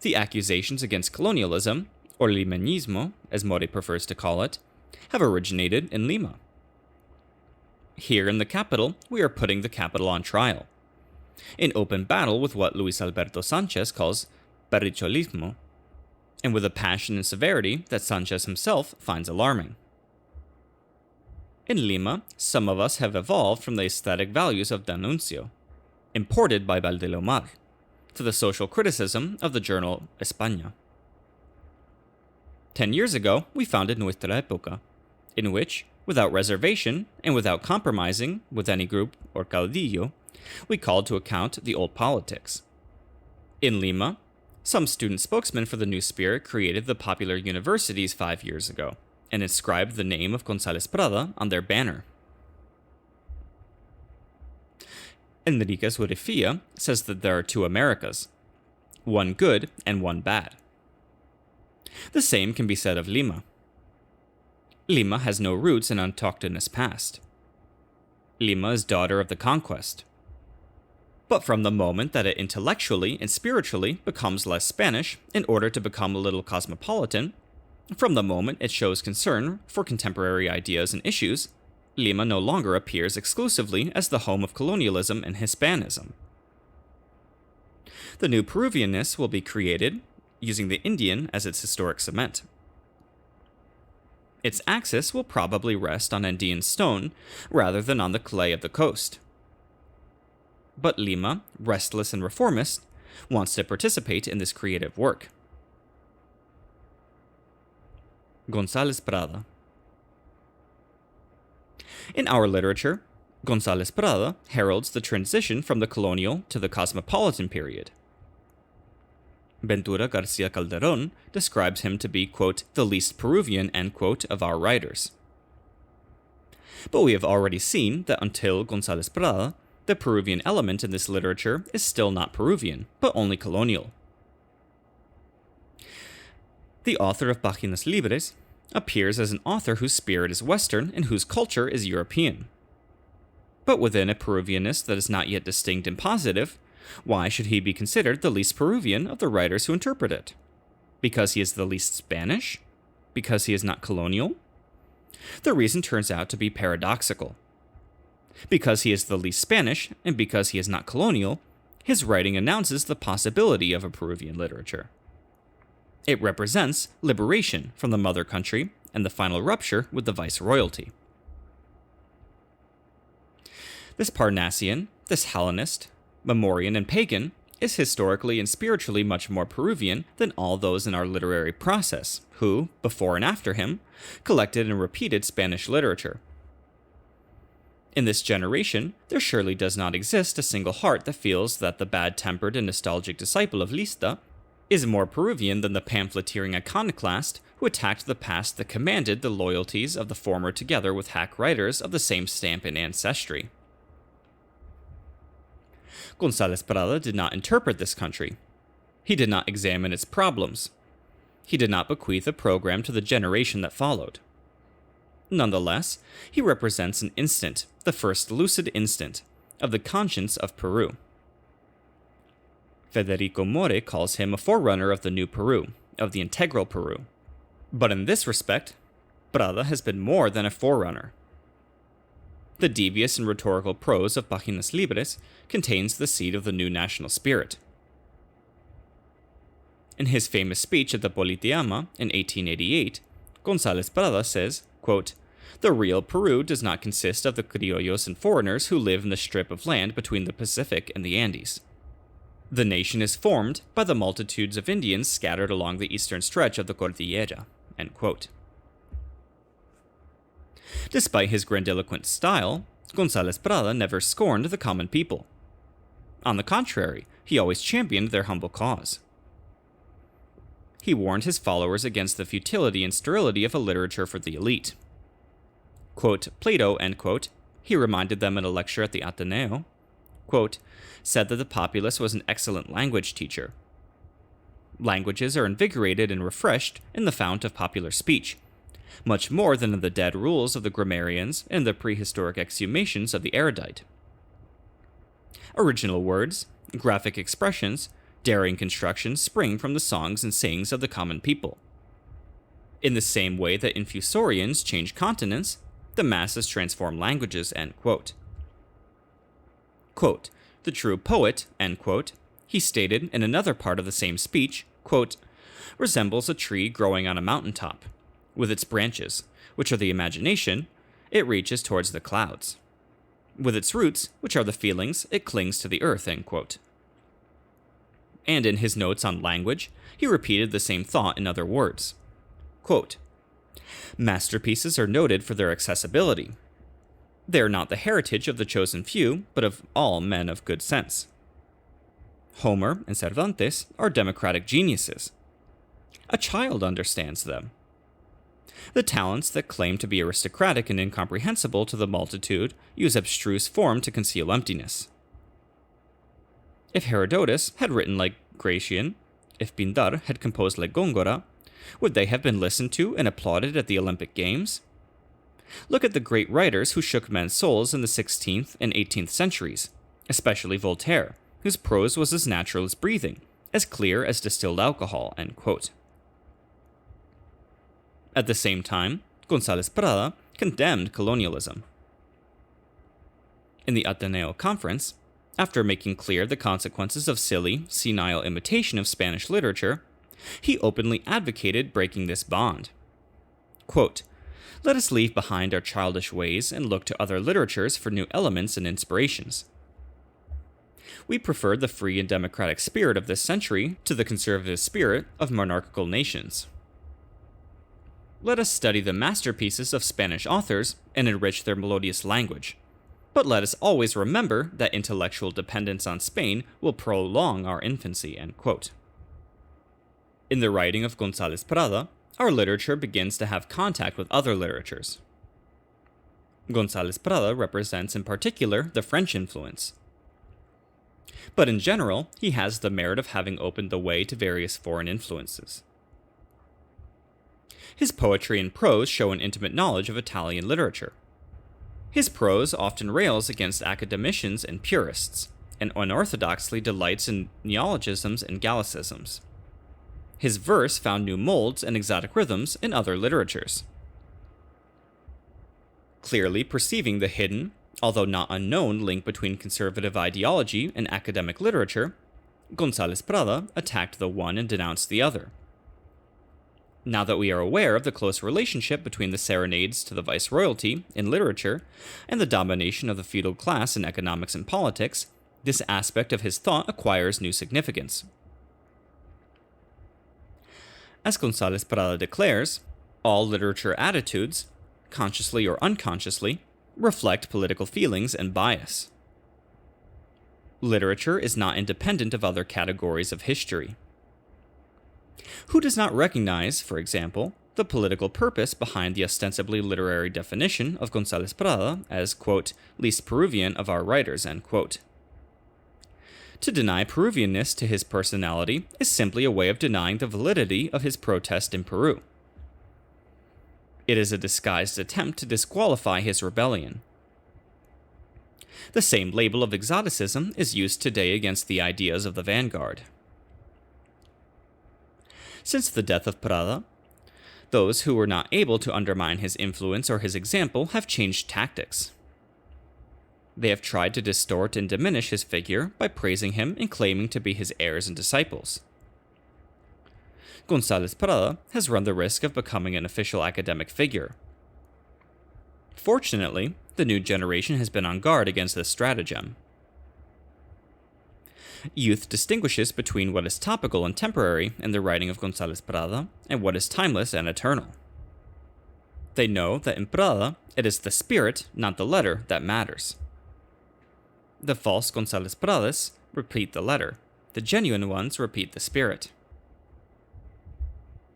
The accusations against colonialism, or limeñismo, as More prefers to call it, have originated in Lima. Here in the capital, we are putting the capital on trial, in open battle with what Luis Alberto Sanchez calls perricholismo, and with a passion and severity that Sanchez himself finds alarming. In Lima, some of us have evolved from the aesthetic values of D'Annunzio, imported by Valdelomar, to the social criticism of the journal España. 10 years ago, we founded Nuestra Época, in which, without reservation and without compromising with any group or caudillo, we called to account the old politics. In Lima, some student spokesman for the new spirit created the popular universities 5 years ago and inscribed the name of González Prada on their banner. Enriquez Urefia says that there are two Americas, one good and one bad. The same can be said of Lima. Lima has no roots in autochthonous past. Lima is daughter of the conquest. But from the moment that it intellectually and spiritually becomes less Spanish in order to become a little cosmopolitan, from the moment it shows concern for contemporary ideas and issues, Lima no longer appears exclusively as the home of colonialism and Hispanism. The new Peruvianness will be created using the Indian as its historic cement. Its axis will probably rest on Andean stone rather than on the clay of the coast. But Lima, restless and reformist, wants to participate in this creative work. González Prada. In our literature, González Prada heralds the transition from the colonial to the cosmopolitan period. Ventura García Calderón describes him to be, quote, the least Peruvian, end quote, of our writers. But we have already seen that until González Prada, the Peruvian element in this literature is still not Peruvian, but only colonial. The author of Páginas Libres appears as an author whose spirit is Western and whose culture is European. But within a Peruvianness that is not yet distinct and positive, why should he be considered the least Peruvian of the writers who interpret it? Because he is the least Spanish? Because he is not colonial? The reason turns out to be paradoxical. Because he is the least Spanish, and because he is not colonial, his writing announces the possibility of a Peruvian literature. It represents liberation from the mother country and the final rupture with the viceroyalty. This Parnassian, this Hellenist, Memorian, and pagan is historically and spiritually much more Peruvian than all those in our literary process, who, before and after him, collected and repeated Spanish literature. In this generation, there surely does not exist a single heart that feels that the bad-tempered and nostalgic disciple of Lista is more Peruvian than the pamphleteering iconoclast who attacked the past that commanded the loyalties of the former together with hack writers of the same stamp and ancestry. González Prada did not interpret this country. He did not examine its problems. He did not bequeath a program to the generation that followed. Nonetheless, he represents an instant, the first lucid instant, of the conscience of Peru. Federico More calls him a forerunner of the new Peru, of the integral Peru. But in this respect, Prada has been more than a forerunner. The devious and rhetorical prose of Páginas Libres contains the seed of the new national spirit. In his famous speech at the Politeama in 1888, González Prada says, quote, "The real Peru does not consist of the criollos and foreigners who live in the strip of land between the Pacific and the Andes. The nation is formed by the multitudes of Indians scattered along the eastern stretch of the Cordillera." End quote. Despite his grandiloquent style, González Prada never scorned the common people. On the contrary, he always championed their humble cause. He warned his followers against the futility and sterility of a literature for the elite. Quote, Plato, end quote, he reminded them in a lecture at the Ateneo, quote, said that the populace was an excellent language teacher. Languages are invigorated and refreshed in the fount of popular speech, much more than in the dead rules of the grammarians and the prehistoric exhumations of the erudite. Original words, graphic expressions, daring constructions spring from the songs and sayings of the common people. In the same way that infusorians change continents, the masses transform languages, end quote. Quote, the true poet, end quote, he stated in another part of the same speech, quote, resembles a tree growing on a mountaintop. With its branches, which are the imagination, it reaches towards the clouds. With its roots, which are the feelings, it clings to the earth, end quote. And in his notes on language, he repeated the same thought in other words. Quote, masterpieces are noted for their accessibility. They are not the heritage of the chosen few, but of all men of good sense. Homer and Cervantes are democratic geniuses. A child understands them. The talents that claim to be aristocratic and incomprehensible to the multitude use abstruse form to conceal emptiness. If Herodotus had written like Gratian, if Pindar had composed like Góngora, would they have been listened to and applauded at the Olympic Games? Look at the great writers who shook men's souls in the 16th and 18th centuries, especially Voltaire, whose prose was as natural as breathing, as clear as distilled alcohol, end quote. At the same time, González Prada condemned colonialism. In the Ateneo Conference, after making clear the consequences of silly, senile imitation of Spanish literature, he openly advocated breaking this bond. Quote, let us leave behind our childish ways and look to other literatures for new elements and inspirations. We preferred the free and democratic spirit of this century to the conservative spirit of monarchical nations. Let us study the masterpieces of Spanish authors and enrich their melodious language. But let us always remember that intellectual dependence on Spain will prolong our infancy." End quote. In the writing of González Prada, our literature begins to have contact with other literatures. González Prada represents in particular the French influence. But in general, he has the merit of having opened the way to various foreign influences. His poetry and prose show an intimate knowledge of Italian literature. His prose often rails against academicians and purists, and unorthodoxly delights in neologisms and Gallicisms. His verse found new molds and exotic rhythms in other literatures. Clearly perceiving the hidden, although not unknown, link between conservative ideology and academic literature, González Prada attacked the one and denounced the other. Now that we are aware of the close relationship between the serenades to the viceroyalty in literature and the domination of the feudal class in economics and politics, this aspect of his thought acquires new significance. As González Prada declares, all literature attitudes, consciously or unconsciously, reflect political feelings and bias. Literature is not independent of other categories of history. Who does not recognize, for example, the political purpose behind the ostensibly literary definition of González Prada as, quote, least Peruvian of our writers, end quote? To deny Peruvianness to his personality is simply a way of denying the validity of his protest in Peru. It is a disguised attempt to disqualify his rebellion. The same label of exoticism is used today against the ideas of the vanguard. Since the death of Prada, those who were not able to undermine his influence or his example have changed tactics. They have tried to distort and diminish his figure by praising him and claiming to be his heirs and disciples. González Prada has run the risk of becoming an official academic figure. Fortunately, the new generation has been on guard against this stratagem. Youth distinguishes between what is topical and temporary in the writing of González Prada and what is timeless and eternal. They know that in Prada, it is the spirit, not the letter, that matters. The false González Pradas repeat the letter. The genuine ones repeat the spirit.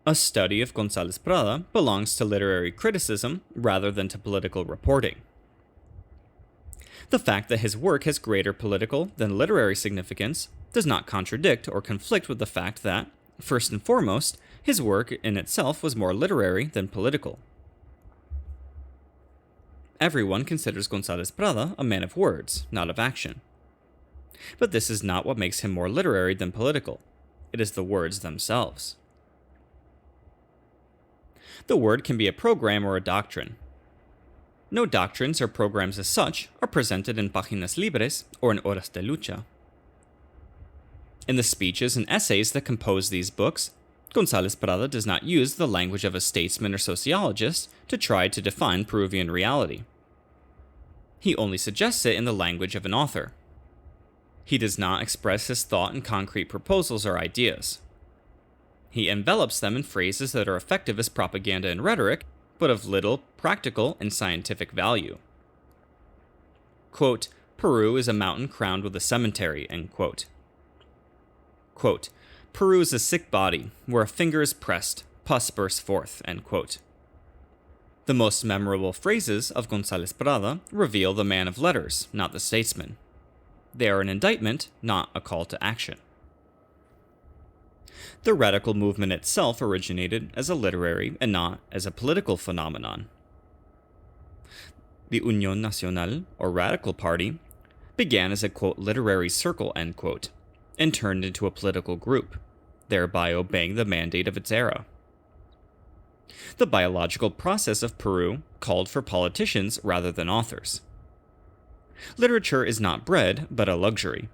A study of González Prada belongs to literary criticism rather than to political reporting. The fact that his work has greater political than literary significance does not contradict or conflict with the fact that, first and foremost, his work in itself was more literary than political. Everyone considers González Prada a man of words, not of action. But this is not what makes him more literary than political. It is the words themselves. The word can be a program or a doctrine. No doctrines or programs as such are presented in Páginas Libres or in Horas de Lucha. In the speeches and essays that compose these books, González Prada does not use the language of a statesman or sociologist to try to define Peruvian reality. He only suggests it in the language of an author. He does not express his thought in concrete proposals or ideas. He envelops them in phrases that are effective as propaganda and rhetoric, but of little practical and scientific value. Quote, Peru is a mountain crowned with a cemetery, end quote. Quote, Peru is a sick body, where a finger is pressed, pus bursts forth, end quote. The most memorable phrases of González Prada reveal the man of letters, not the statesman. They are an indictment, not a call to action. The radical movement itself originated as a literary and not as a political phenomenon. The Unión Nacional, or Radical Party, began as a, quote, literary circle, end quote, and turned into a political group, thereby obeying the mandate of its era. The biological process of Peru called for politicians rather than authors. Literature is not bread, but a luxury.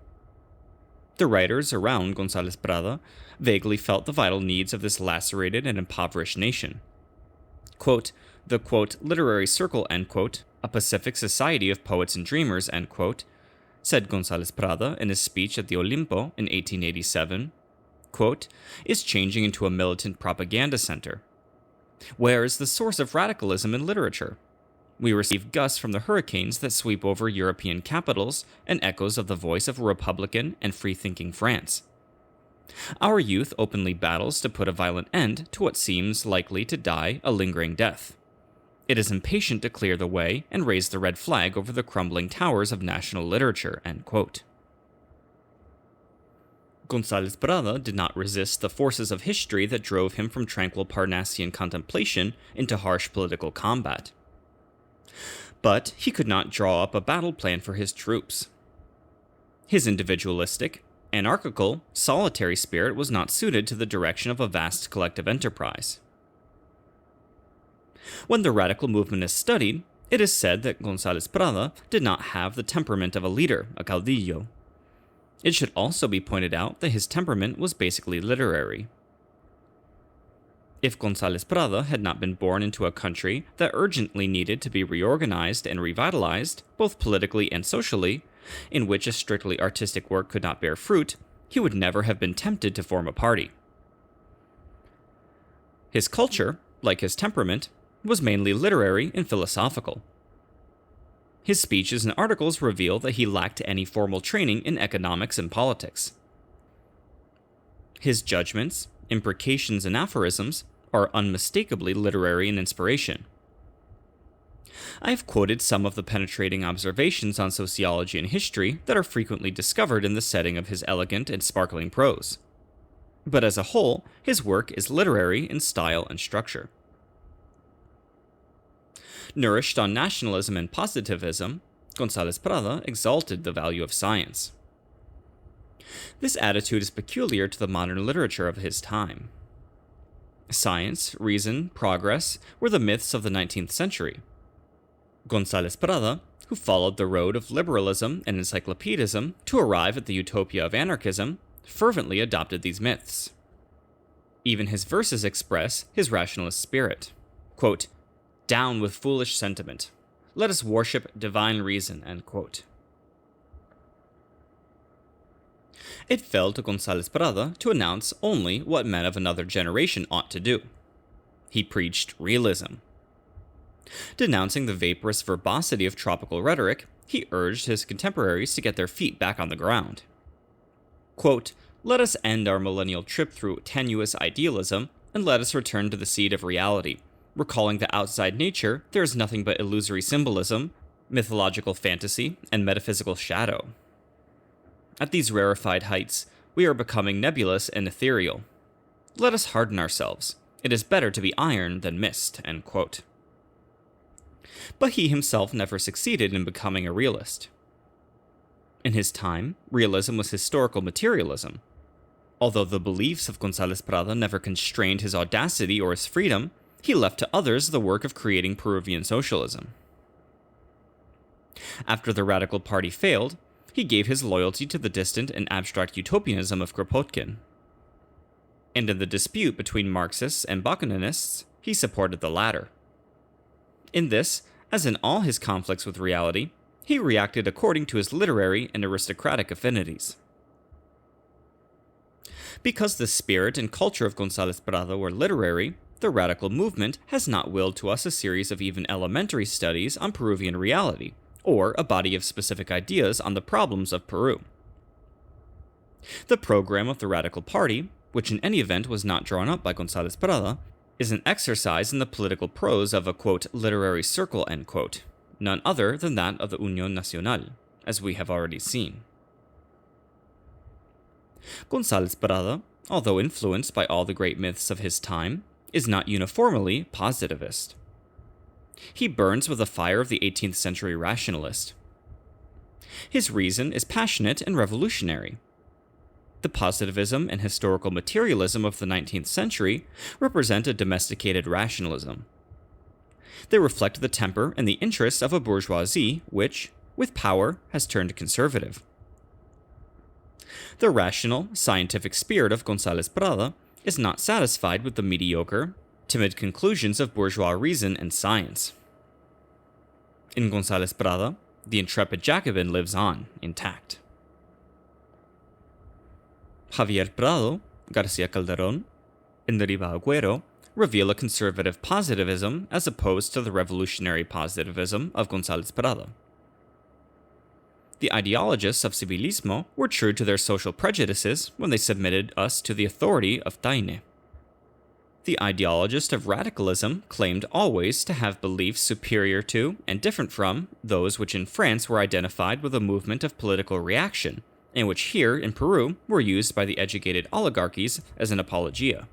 The writers around González Prada vaguely felt the vital needs of this lacerated and impoverished nation. Quote, the, quote, literary circle, end quote, a pacific society of poets and dreamers, end quote, said González Prada in his speech at the Olimpo in 1887, quote, is changing into a militant propaganda center. Where is the source of radicalism in literature? We receive gusts from the hurricanes that sweep over European capitals and echoes of the voice of Republican and free-thinking France. Our youth openly battles to put a violent end to what seems likely to die a lingering death. It is impatient to clear the way and raise the red flag over the crumbling towers of national literature, end quote. González Prada did not resist the forces of history that drove him from tranquil Parnassian contemplation into harsh political combat. But he could not draw up a battle plan for his troops. His individualistic, anarchical, solitary spirit was not suited to the direction of a vast collective enterprise. When the radical movement is studied, it is said that González Prada did not have the temperament of a leader, a caudillo. It should also be pointed out that his temperament was basically literary. If González Prada had not been born into a country that urgently needed to be reorganized and revitalized, both politically and socially, in which a strictly artistic work could not bear fruit, he would never have been tempted to form a party. His culture, like his temperament, was mainly literary and philosophical. His speeches and articles reveal that he lacked any formal training in economics and politics. His judgments, imprecations, and aphorisms are unmistakably literary in inspiration. I have quoted some of the penetrating observations on sociology and history that are frequently discovered in the setting of his elegant and sparkling prose. But as a whole, his work is literary in style and structure. Nourished on nationalism and positivism, González Prada exalted the value of science. This attitude is peculiar to the modern literature of his time. Science, reason, progress were the myths of the 19th century. González Prada, who followed the road of liberalism and encyclopedism to arrive at the utopia of anarchism, fervently adopted these myths. Even his verses express his rationalist spirit. Quote, "Down with foolish sentiment. Let us worship divine reason," end quote. It fell to González Prada to announce only what men of another generation ought to do. He preached realism. Denouncing the vaporous verbosity of tropical rhetoric, he urged his contemporaries to get their feet back on the ground. Quote, "Let us end our millennial trip through tenuous idealism, and let us return to the seed of reality, recalling that outside nature there is nothing but illusory symbolism, mythological fantasy, and metaphysical shadow. At these rarefied heights, we are becoming nebulous and ethereal. Let us harden ourselves. It is better to be iron than mist," end quote. But he himself never succeeded in becoming a realist. In his time, realism was historical materialism. Although the beliefs of González Prada never constrained his audacity or his freedom, he left to others the work of creating Peruvian socialism. After the Radical Party failed, he gave his loyalty to the distant and abstract utopianism of Kropotkin. And in the dispute between Marxists and Bakuninists, he supported the latter. In this, as in all his conflicts with reality, he reacted according to his literary and aristocratic affinities. Because the spirit and culture of González Prada were literary, the radical movement has not willed to us a series of even elementary studies on Peruvian reality, or a body of specific ideas on the problems of Peru. The program of the Radical Party, which in any event was not drawn up by González Prada, is an exercise in the political prose of a, quote, literary circle, end quote, none other than that of the Unión Nacional, as we have already seen. González Prada, although influenced by all the great myths of his time, is not uniformly positivist. He burns with the fire of the 18th century rationalist. His reason is passionate and revolutionary. The positivism and historical materialism of the 19th century represent a domesticated rationalism. They reflect the temper and the interests of a bourgeoisie which, with power, has turned conservative. The rational, scientific spirit of González Prada is not satisfied with the mediocre, timid conclusions of bourgeois reason and science. In González Prada, the intrepid Jacobin lives on, intact. Javier Prado, Garcia Calderon, and Riva Agüero reveal a conservative positivism as opposed to the revolutionary positivism of González Prado. The ideologists of civilismo were true to their social prejudices when they submitted us to the authority of Taine. The ideologist of radicalism claimed always to have beliefs superior to and different from those which in France were identified with a movement of political reaction, and which here in Peru were used by the educated oligarchies as an apologia.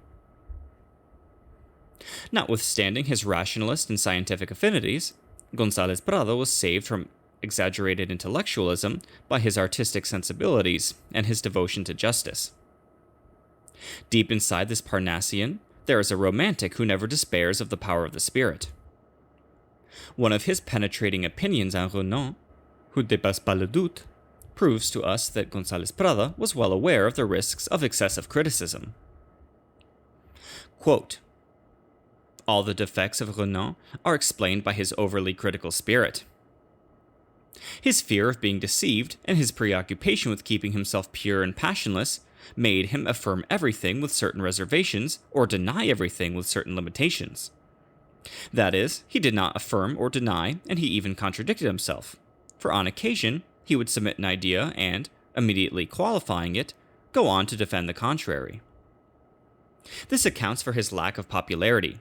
Notwithstanding his rationalist and scientific affinities, González Prado was saved from exaggerated intellectualism by his artistic sensibilities and his devotion to justice. Deep inside this Parnassian, there is a romantic who never despairs of the power of the spirit. One of his penetrating opinions on Renan, who dépasse pas le doute, proves to us that González Prado was well aware of the risks of excessive criticism. Quote, all the defects of Renan are explained by his overly critical spirit. His fear of being deceived and his preoccupation with keeping himself pure and passionless made him affirm everything with certain reservations or deny everything with certain limitations. That is, he did not affirm or deny, and he even contradicted himself, for on occasion he would submit an idea and, immediately qualifying it, go on to defend the contrary. This accounts for his lack of popularity.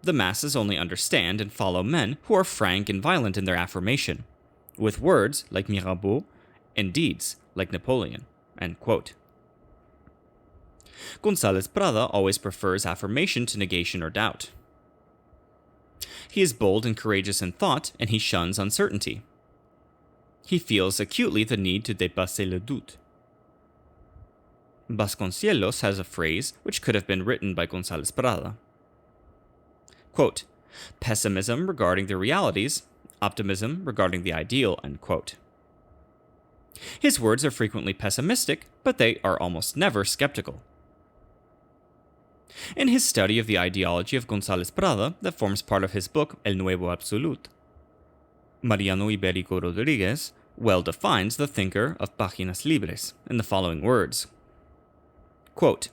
The masses only understand and follow men who are frank and violent in their affirmation, with words like Mirabeau and deeds like Napoleon. End quote. González Prado always prefers affirmation to negation or doubt. He is bold and courageous in thought, and he shuns uncertainty. He feels acutely the need to dépasser le doute. Vasconcelos has a phrase which could have been written by González Prado. Quote, pessimism regarding the realities, optimism regarding the ideal, end quote. His words are frequently pessimistic, but they are almost never skeptical. In his study of the ideology of González Prado that forms part of his book El Nuevo Absolut, Mariano Ibérico Rodríguez well defines the thinker of Páginas Libres in the following words. Quote,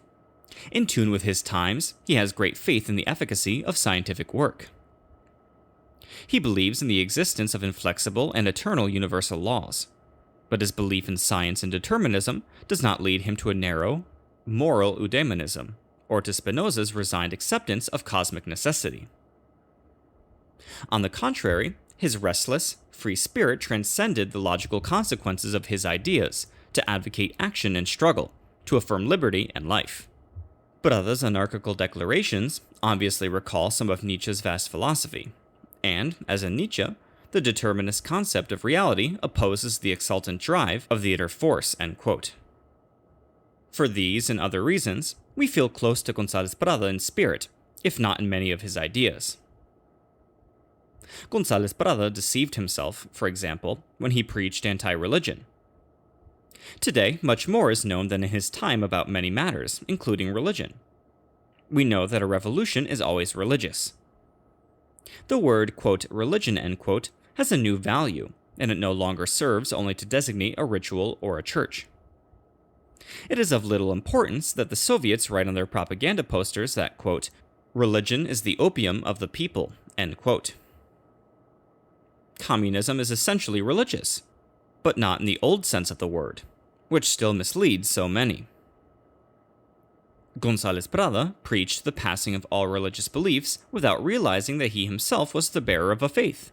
in tune with his times, he has great faith in the efficacy of scientific work. He believes in the existence of inflexible and eternal universal laws, but his belief in science and determinism does not lead him to a narrow, moral eudaimonism, or to Spinoza's resigned acceptance of cosmic necessity. On the contrary, his restless, free spirit transcended the logical consequences of his ideas to advocate action and struggle, to affirm liberty and life. Prado's anarchical declarations obviously recall some of Nietzsche's vast philosophy, and, as in Nietzsche, the determinist concept of reality opposes the exultant drive of the inner force, end quote. For these and other reasons, we feel close to González Prado in spirit, if not in many of his ideas. González Prado deceived himself, for example, when he preached anti-religion. Today, much more is known than in his time about many matters, including religion. We know that a revolution is always religious. The word, quote, religion, end quote, has a new value, and it no longer serves only to designate a ritual or a church. It is of little importance that the Soviets write on their propaganda posters that, quote, religion is the opium of the people, end quote. Communism is essentially religious, but not in the old sense of the word, which still misleads so many. González Prado preached the passing of all religious beliefs without realizing that he himself was the bearer of a faith.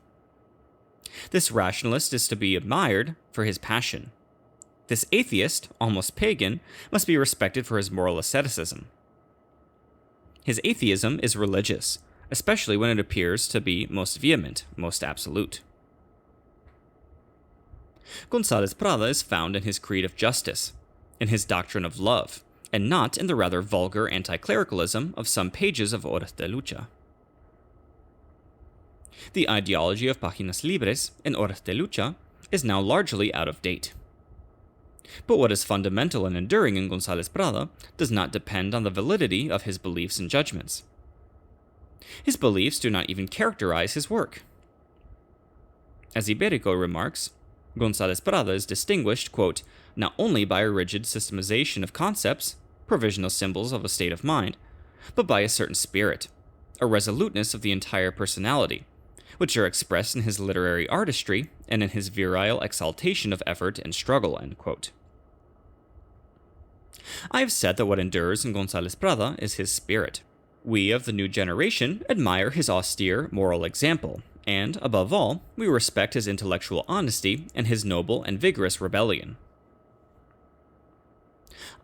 This rationalist is to be admired for his passion. This atheist, almost pagan, must be respected for his moral asceticism. His atheism is religious, especially when it appears to be most vehement, most absolute. González Prado is found in his creed of justice, in his doctrine of love, and not in the rather vulgar anti-clericalism of some pages of Horas de Lucha. The ideology of Páginas Libres and Horas de Lucha is now largely out of date. But what is fundamental and enduring in González Prado does not depend on the validity of his beliefs and judgments. His beliefs do not even characterize his work. As Iberico remarks, González Prada is distinguished, quote, not only by a rigid systemization of concepts, provisional symbols of a state of mind, but by a certain spirit, a resoluteness of the entire personality, which are expressed in his literary artistry and in his virile exaltation of effort and struggle, end quote. I have said that what endures in González Prada is his spirit. We of the new generation admire his austere moral example, and, above all, we respect his intellectual honesty and his noble and vigorous rebellion.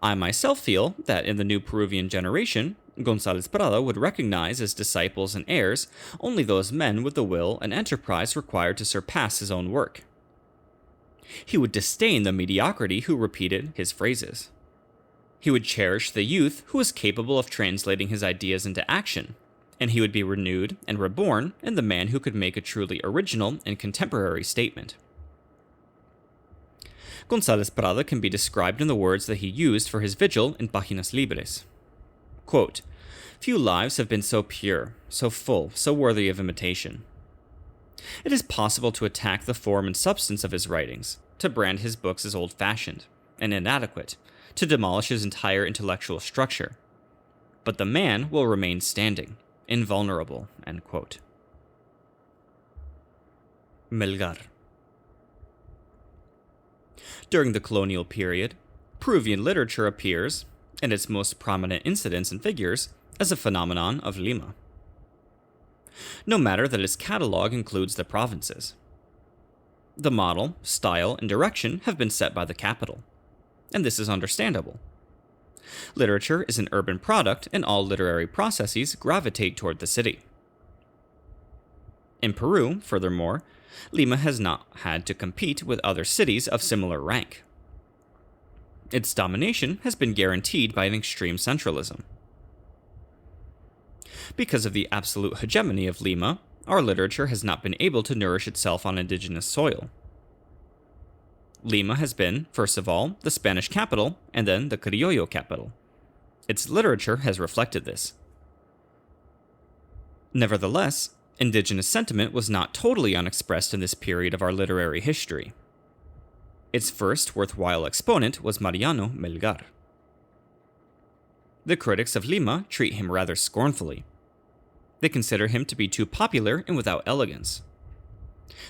I myself feel that in the new Peruvian generation, González Prada would recognize as disciples and heirs only those men with the will and enterprise required to surpass his own work. He would disdain the mediocrity who repeated his phrases. He would cherish the youth who was capable of translating his ideas into action, and he would be renewed and reborn in the man who could make a truly original and contemporary statement. González Prada can be described in the words that he used for his vigil in Páginas Libres. Quote, few lives have been so pure, so full, so worthy of imitation. It is possible to attack the form and substance of his writings, to brand his books as old-fashioned and inadequate, to demolish his entire intellectual structure. But the man will remain standing, invulnerable, end quote. Melgar. During the colonial period, Peruvian literature appears, in its most prominent incidents and figures, as a phenomenon of Lima. No matter that its catalog includes the provinces. The model, style, and direction have been set by the capital, and this is understandable. Literature is an urban product, and all literary processes gravitate toward the city. In Peru, furthermore, Lima has not had to compete with other cities of similar rank. Its domination has been guaranteed by an extreme centralism. Because of the absolute hegemony of Lima, our literature has not been able to nourish itself on indigenous soil. Lima has been, first of all, the Spanish capital, and then the Criollo capital. Its literature has reflected this. Nevertheless, indigenous sentiment was not totally unexpressed in this period of our literary history. Its first worthwhile exponent was Mariano Melgar. The critics of Lima treat him rather scornfully. They consider him to be too popular and without elegance.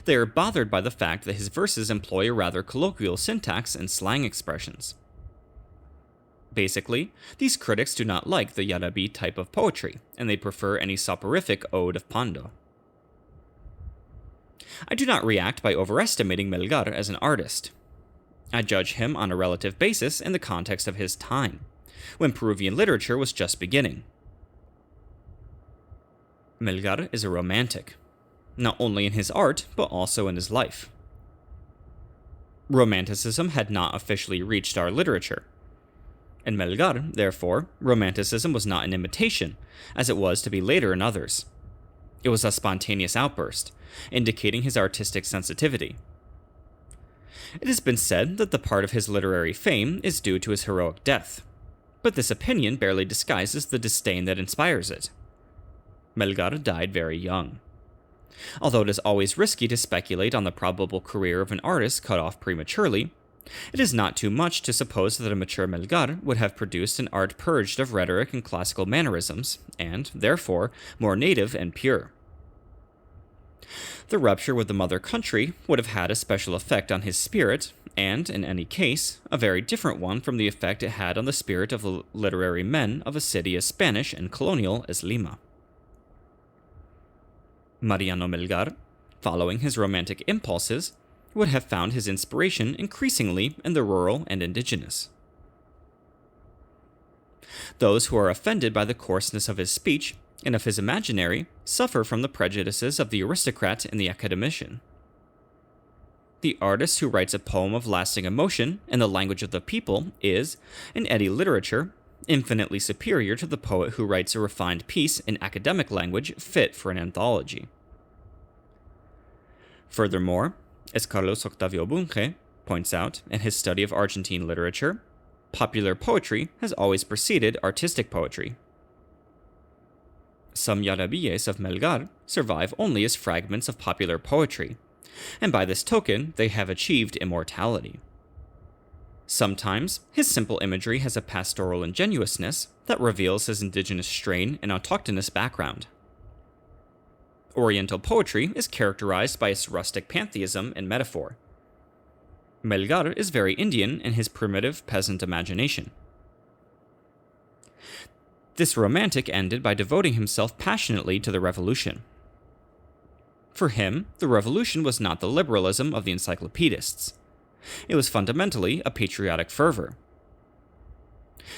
They are bothered by the fact that his verses employ a rather colloquial syntax and slang expressions. Basically, these critics do not like the Yarabi type of poetry, and they prefer any soporific ode of Pando. I do not react by overestimating Melgar as an artist. I judge him on a relative basis in the context of his time, when Peruvian literature was just beginning. Melgar is a romantic, not only in his art, but also in his life. Romanticism had not officially reached our literature. In Melgar, therefore, Romanticism was not an imitation, as it was to be later in others. It was a spontaneous outburst, indicating his artistic sensitivity. It has been said that the part of his literary fame is due to his heroic death, but this opinion barely disguises the disdain that inspires it. Melgar died very young. Although it is always risky to speculate on the probable career of an artist cut off prematurely, it is not too much to suppose that a mature Melgar would have produced an art purged of rhetoric and classical mannerisms, and, therefore, more native and pure. The rupture with the mother country would have had a special effect on his spirit, and, in any case, a very different one from the effect it had on the spirit of the literary men of a city as Spanish and colonial as Lima. Mariano Melgar, following his romantic impulses, would have found his inspiration increasingly in the rural and indigenous. Those who are offended by the coarseness of his speech and of his imaginary suffer from the prejudices of the aristocrat and the academician. The artist who writes a poem of lasting emotion in the language of the people is, in any literature, infinitely superior to the poet who writes a refined piece in academic language fit for an anthology. Furthermore, as Carlos Octavio Bunge points out in his study of Argentine literature, popular poetry has always preceded artistic poetry. Some Yarabíes of Melgar survive only as fragments of popular poetry, and by this token they have achieved immortality. Sometimes, his simple imagery has a pastoral ingenuousness that reveals his indigenous strain and autochthonous background. Oriental poetry is characterized by its rustic pantheism and metaphor. Melgar is very Indian in his primitive peasant imagination. This romantic ended by devoting himself passionately to the revolution. For him, the revolution was not the liberalism of the encyclopedists. It was fundamentally a patriotic fervor.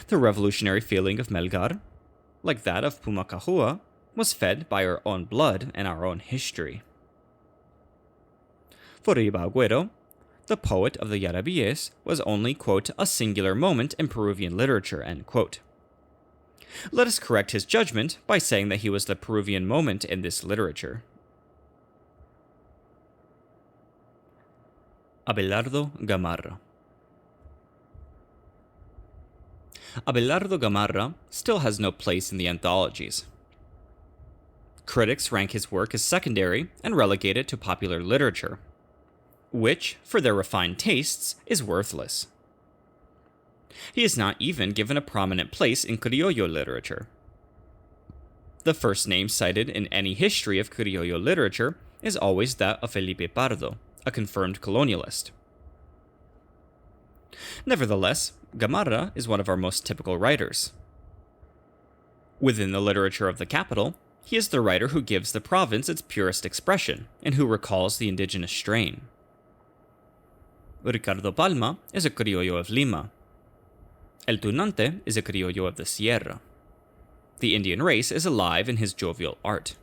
The revolutionary feeling of Melgar, like that of Pumacahua, was fed by our own blood and our own history. For Ribaagüero, the poet of the Yarabíes was only, quote, a singular moment in Peruvian literature, end quote. Let us correct his judgment by saying that he was the Peruvian moment in this literature. Abelardo Gamarra. Abelardo Gamarra still has no place in the anthologies. Critics rank his work as secondary and relegate it to popular literature, which, for their refined tastes, is worthless. He is not even given a prominent place in Criollo literature. The first name cited in any history of Criollo literature is always that of Felipe Pardo, a confirmed colonialist. Nevertheless, Gamarra is one of our most typical writers. Within the literature of the capital, he is the writer who gives the province its purest expression and who recalls the indigenous strain. Ricardo Palma is a criollo of Lima. El Tunante is a criollo of the Sierra. The Indian race is alive in his jovial art.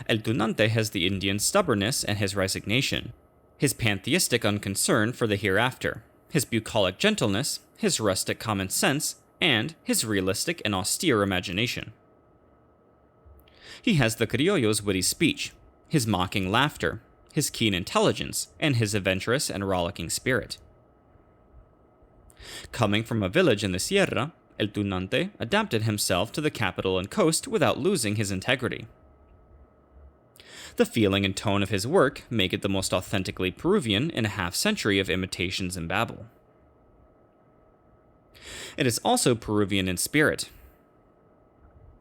El Tunante has the Indian stubbornness and his resignation, his pantheistic unconcern for the hereafter, his bucolic gentleness, his rustic common sense, and his realistic and austere imagination. He has the criollo's witty speech, his mocking laughter, his keen intelligence, and his adventurous and rollicking spirit. Coming from a village in the Sierra, El Tunante adapted himself to the capital and coast without losing his integrity. The feeling and tone of his work make it the most authentically Peruvian in a half-century of imitations and babble. It is also Peruvian in spirit.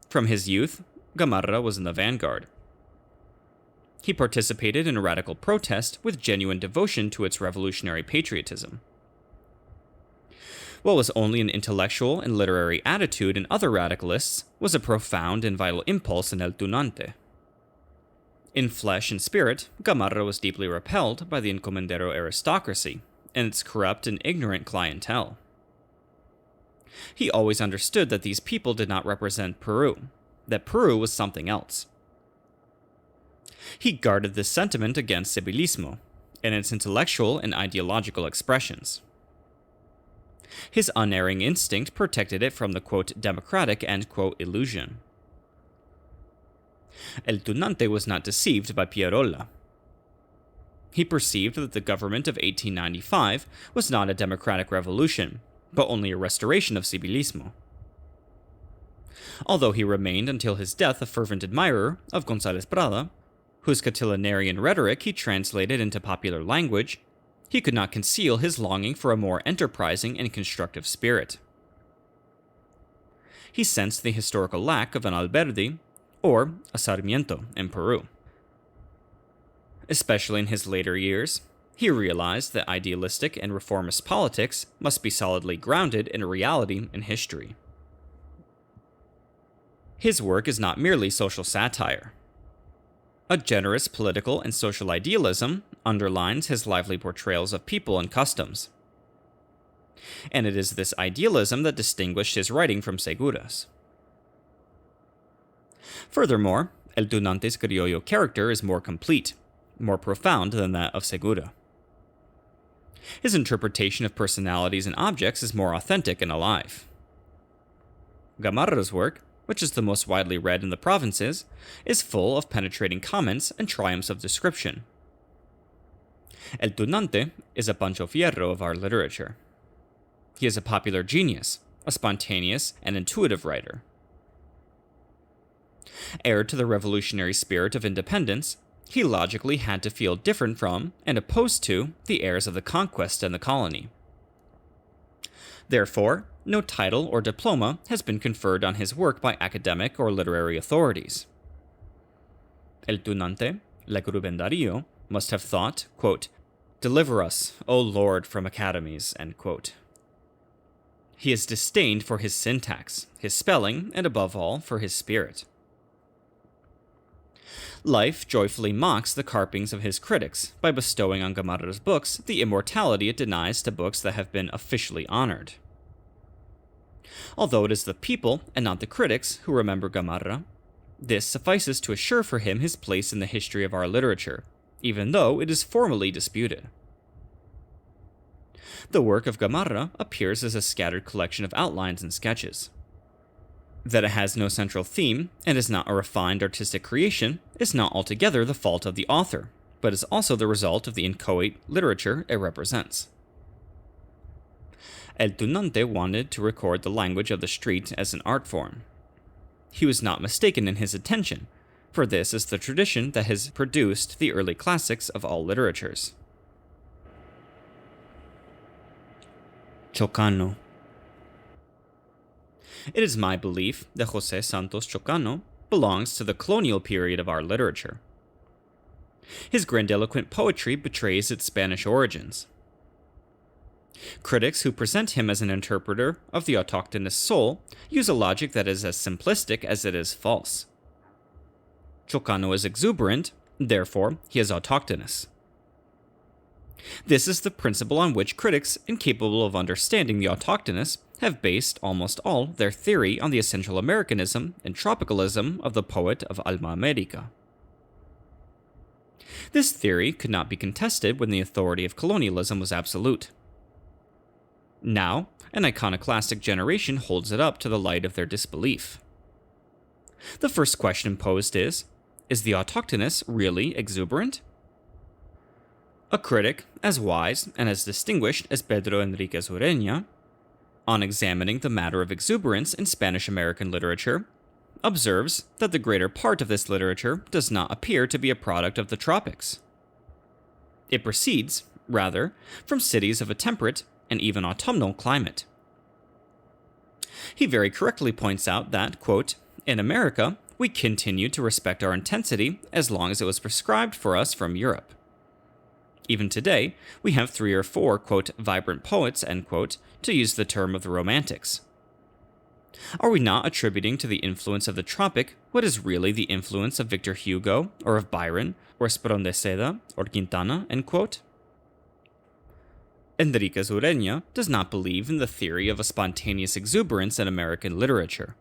From his youth, Gamarra was in the vanguard. He participated in radical protest with genuine devotion to its revolutionary patriotism. What was only an intellectual and literary attitude in other radicalists was a profound and vital impulse in El Tunante. In flesh and spirit, Gamarra was deeply repelled by the encomendero aristocracy and its corrupt and ignorant clientele. He always understood that these people did not represent Peru, that Peru was something else. He guarded this sentiment against civilismo and its intellectual and ideological expressions. His unerring instinct protected it from the, quote, democratic, end quote, illusion. El Tunante was not deceived by Pierola. He perceived that the government of 1895 was not a democratic revolution, but only a restoration of civilismo. Although he remained until his death a fervent admirer of González Prada, whose Catilinarian rhetoric he translated into popular language, he could not conceal his longing for a more enterprising and constructive spirit. He sensed the historical lack of an Alberdi or a Sarmiento in Peru. Especially in his later years, he realized that idealistic and reformist politics must be solidly grounded in reality and history. His work is not merely social satire. A generous political and social idealism underlines his lively portrayals of people and customs. And it is this idealism that distinguished his writing from Segura's. Furthermore, El Tunante's criollo character is more complete, more profound than that of Segura. His interpretation of personalities and objects is more authentic and alive. Gamarra's work, which is the most widely read in the provinces, is full of penetrating comments and triumphs of description. El Tunante is a Pancho Fierro of our literature. He is a popular genius, a spontaneous and intuitive writer. Heir to the revolutionary spirit of independence, he logically had to feel different from and opposed to the heirs of the conquest and the colony. Therefore, no title or diploma has been conferred on his work by academic or literary authorities. El tunante, Lecruben Darío, must have thought, quote, "Deliver us, O Lord, from academies," end quote. He is disdained for his syntax, his spelling, and above all, for his spirit. Life joyfully mocks the carpings of his critics by bestowing on Gamarra's books the immortality it denies to books that have been officially honored. Although it is the people and not the critics who remember Gamarra, this suffices to assure for him his place in the history of our literature, even though it is formally disputed. The work of Gamarra appears as a scattered collection of outlines and sketches. That it has no central theme and is not a refined artistic creation is not altogether the fault of the author, but is also the result of the inchoate literature it represents. El Tunante wanted to record the language of the street as an art form. He was not mistaken in his intention, for this is the tradition that has produced the early classics of all literatures. Chocano. It is my belief that José Santos Chocano belongs to the colonial period of our literature. His grandiloquent poetry betrays its Spanish origins. Critics who present him as an interpreter of the autochthonous soul use a logic that is as simplistic as it is false. Chocano is exuberant, therefore he is autochthonous. This is the principle on which critics incapable of understanding the autochthonous have based almost all their theory on the essential Americanism and tropicalism of the poet of Alma America. This theory could not be contested when the authority of colonialism was absolute. Now, an iconoclastic generation holds it up to the light of their disbelief. The first question posed is the autochthonous really exuberant? A critic as wise and as distinguished as Pedro Enriquez Ureña, on examining the matter of exuberance in Spanish-American literature, observes that the greater part of this literature does not appear to be a product of the tropics. It proceeds, rather, from cities of a temperate and even autumnal climate. He very correctly points out that, quote, "In America, we continued to respect our intensity as long as it was prescribed for us from Europe. Even today, we have 3 or 4, quote, vibrant poets, end quote, to use the term of the Romantics. Are we not attributing to the influence of the tropic what is really the influence of Victor Hugo, or of Byron, or Esperón de Seda, or Quintana, end quote?" Enriquez Ureña does not believe in the theory of a spontaneous exuberance in American literature.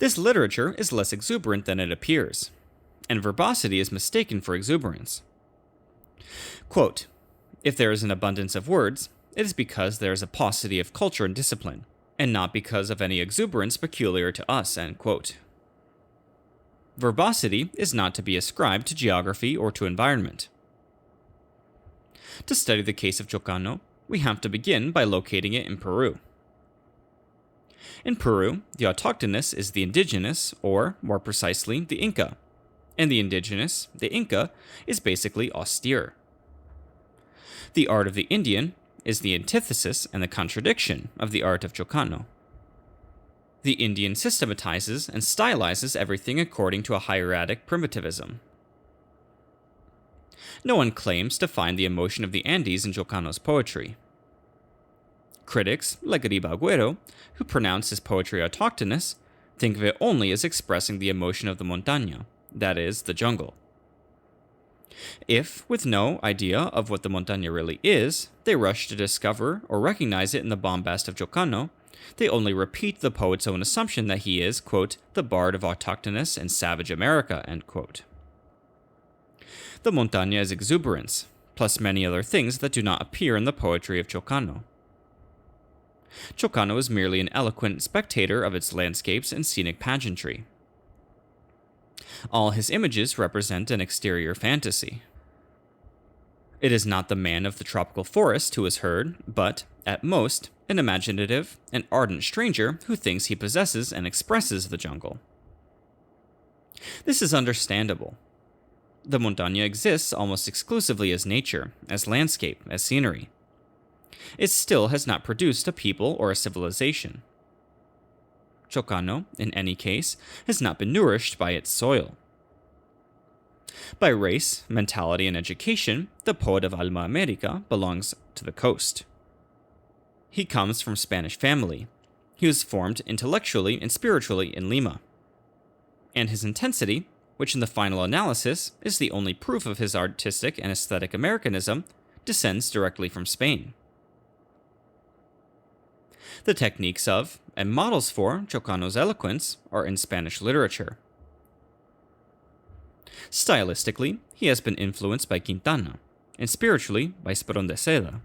This literature is less exuberant than it appears, and verbosity is mistaken for exuberance. Quote, "If there is an abundance of words, it is because there is a paucity of culture and discipline, and not because of any exuberance peculiar to us," end quote. Verbosity is not to be ascribed to geography or to environment. To study the case of Chocano, we have to begin by locating it in Peru. In Peru, the autochthonous is the indigenous, or, more precisely, the Inca, and the indigenous, the Inca, is basically austere. The art of the Indian is the antithesis and the contradiction of the art of Chocano. The Indian systematizes and stylizes everything according to a hieratic primitivism. No one claims to find the emotion of the Andes in Chocano's poetry. Critics, like Riba Agüero, who pronounce his poetry autochthonous, think of it only as expressing the emotion of the montaña, that is, the jungle. If, with no idea of what the montaña really is, they rush to discover or recognize it in the bombast of Chocano, they only repeat the poet's own assumption that he is, quote, "the bard of autochthonous and savage America," end quote. The montaña is exuberance, plus many other things that do not appear in the poetry of Chocano. Chocano is merely an eloquent spectator of its landscapes and scenic pageantry. All his images represent an exterior fantasy. It is not the man of the tropical forest who is heard, but, at most, an imaginative and ardent stranger who thinks he possesses and expresses the jungle. This is understandable. The montaña exists almost exclusively as nature, as landscape, as scenery. It still has not produced a people or a civilization. Chocano, in any case, has not been nourished by its soil. By race, mentality, and education, the poet of Alma America belongs to the coast. He comes from Spanish family. He was formed intellectually and spiritually in Lima. And his intensity, which in the final analysis is the only proof of his artistic and aesthetic Americanism, descends directly from Spain. The techniques of, and models for, Chocano's eloquence are in Spanish literature. Stylistically, he has been influenced by Quintana, and spiritually by Esperón de Seda.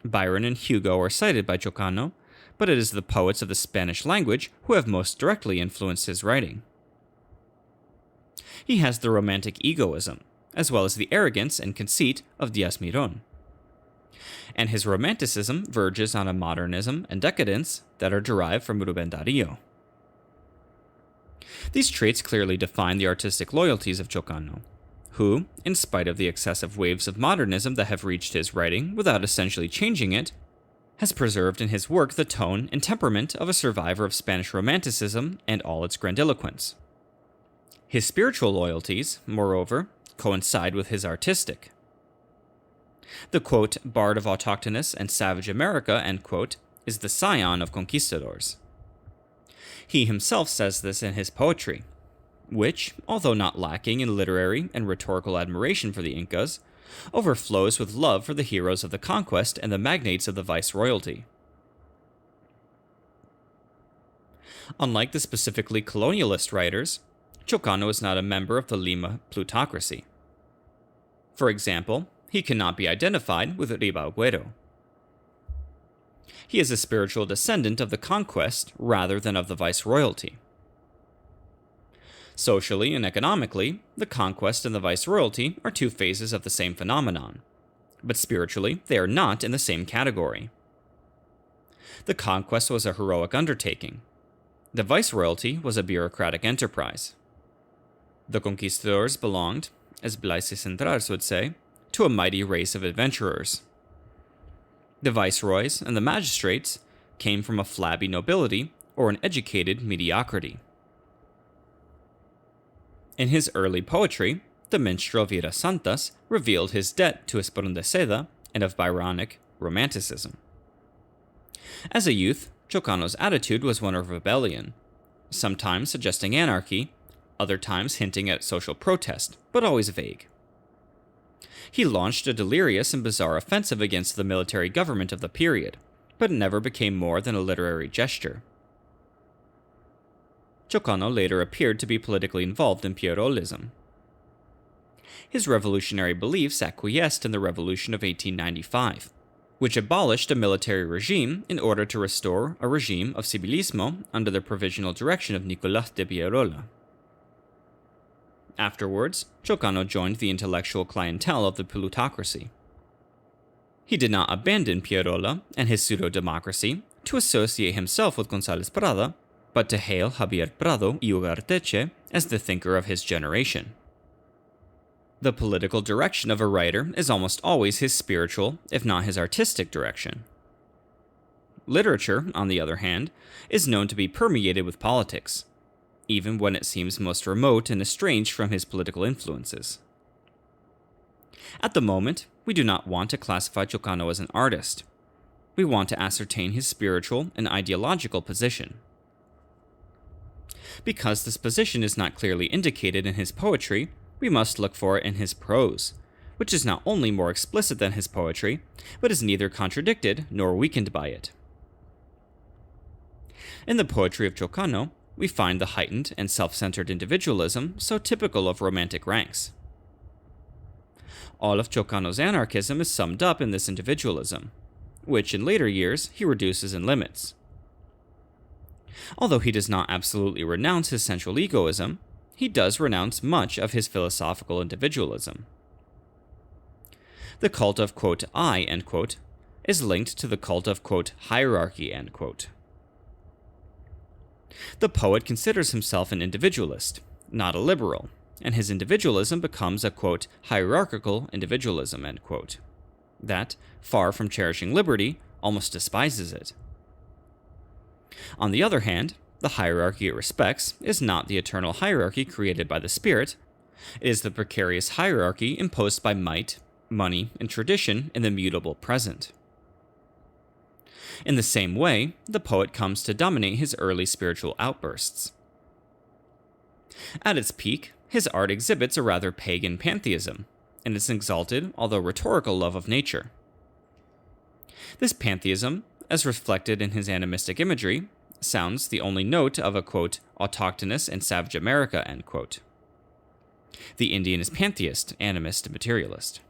Byron and Hugo are cited by Chocano, but it is the poets of the Spanish language who have most directly influenced his writing. He has the romantic egoism, as well as the arrogance and conceit of Díaz Mirón. And his romanticism verges on a modernism and decadence that are derived from Rubén Darío. These traits clearly define the artistic loyalties of Chocano, who, in spite of the excessive waves of modernism that have reached his writing without essentially changing it, has preserved in his work the tone and temperament of a survivor of Spanish Romanticism and all its grandiloquence. His spiritual loyalties, moreover, coincide with his artistic. The, quote, bard of autochthonous and savage America, end quote, is the scion of conquistadors. He himself says this in his poetry, which, although not lacking in literary and rhetorical admiration for the Incas, overflows with love for the heroes of the conquest and the magnates of the viceroyalty. Unlike the specifically colonialist writers, Chocano is not a member of the Lima plutocracy. For example, he cannot be identified with Riba Agüero. He is a spiritual descendant of the conquest rather than of the viceroyalty. Socially and economically, the conquest and the viceroyalty are two phases of the same phenomenon, but spiritually, they are not in the same category. The conquest was a heroic undertaking. The viceroyalty was a bureaucratic enterprise. The conquistadors belonged, as Blaise Centrals would say, to a mighty race of adventurers. The viceroys and the magistrates came from a flabby nobility or an educated mediocrity. In his early poetry, the minstrel Vidas Santas revealed his debt to Esperón de Seda and of Byronic romanticism. As a youth, Chocano's attitude was one of rebellion, sometimes suggesting anarchy, other times hinting at social protest, but always vague. He launched a delirious and bizarre offensive against the military government of the period, but it never became more than a literary gesture. Chocano later appeared to be politically involved in Pierrolism. His revolutionary beliefs acquiesced in the Revolution of 1895, which abolished a military regime in order to restore a regime of civilismo under the provisional direction of Nicolás de Pierrola. Afterwards, Chocano joined the intellectual clientele of the plutocracy. He did not abandon Pierrola and his pseudo-democracy to associate himself with González Prada, but to hail Javier Prado y Ugarteche as the thinker of his generation. The political direction of a writer is almost always his spiritual, if not his artistic direction. Literature, on the other hand, is known to be permeated with politics, even when it seems most remote and estranged from his political influences. At the moment, we do not want to classify Chocano as an artist. We want to ascertain his spiritual and ideological position. Because this position is not clearly indicated in his poetry, we must look for it in his prose, which is not only more explicit than his poetry, but is neither contradicted nor weakened by it. In the poetry of Chocano, we find the heightened and self-centered individualism so typical of Romantic ranks. All of Chocano's anarchism is summed up in this individualism, which in later years he reduces and limits. Although he does not absolutely renounce his central egoism, he does renounce much of his philosophical individualism. The cult of, quote, I, end quote, is linked to the cult of, quote, hierarchy, end quote. The poet considers himself an individualist, not a liberal, and his individualism becomes a, quote, hierarchical individualism, end quote, that, far from cherishing liberty, almost despises it. On the other hand, the hierarchy it respects is not the eternal hierarchy created by the spirit. It is the precarious hierarchy imposed by might, money, and tradition in the mutable present. In the same way, the poet comes to dominate his early spiritual outbursts. At its peak, his art exhibits a rather pagan pantheism, and its exalted, although rhetorical love of nature. This pantheism, as reflected in his animistic imagery, sounds the only note of a, quote, autochthonous and savage America, end quote. The Indian is pantheist, animist, and materialist.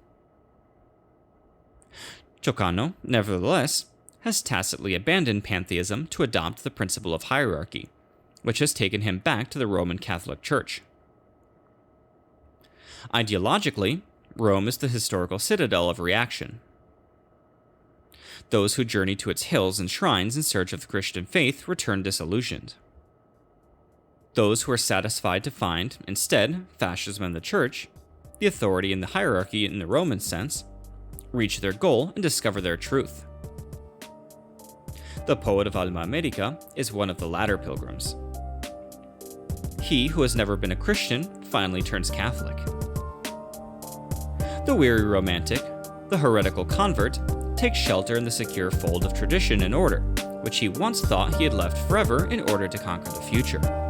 Chocano, nevertheless, has tacitly abandoned pantheism to adopt the principle of hierarchy, which has taken him back to the Roman Catholic Church. Ideologically, Rome is the historical citadel of reaction. Those who journey to its hills and shrines in search of the Christian faith return disillusioned. Those who are satisfied to find, instead, fascism in the church, the authority in the hierarchy in the Roman sense, reach their goal and discover their truth. The poet of Alma America is one of the latter pilgrims. He who has never been a Christian finally turns Catholic. The weary romantic, the heretical convert, takes shelter in the secure fold of tradition and order, which he once thought he had left forever in order to conquer the future.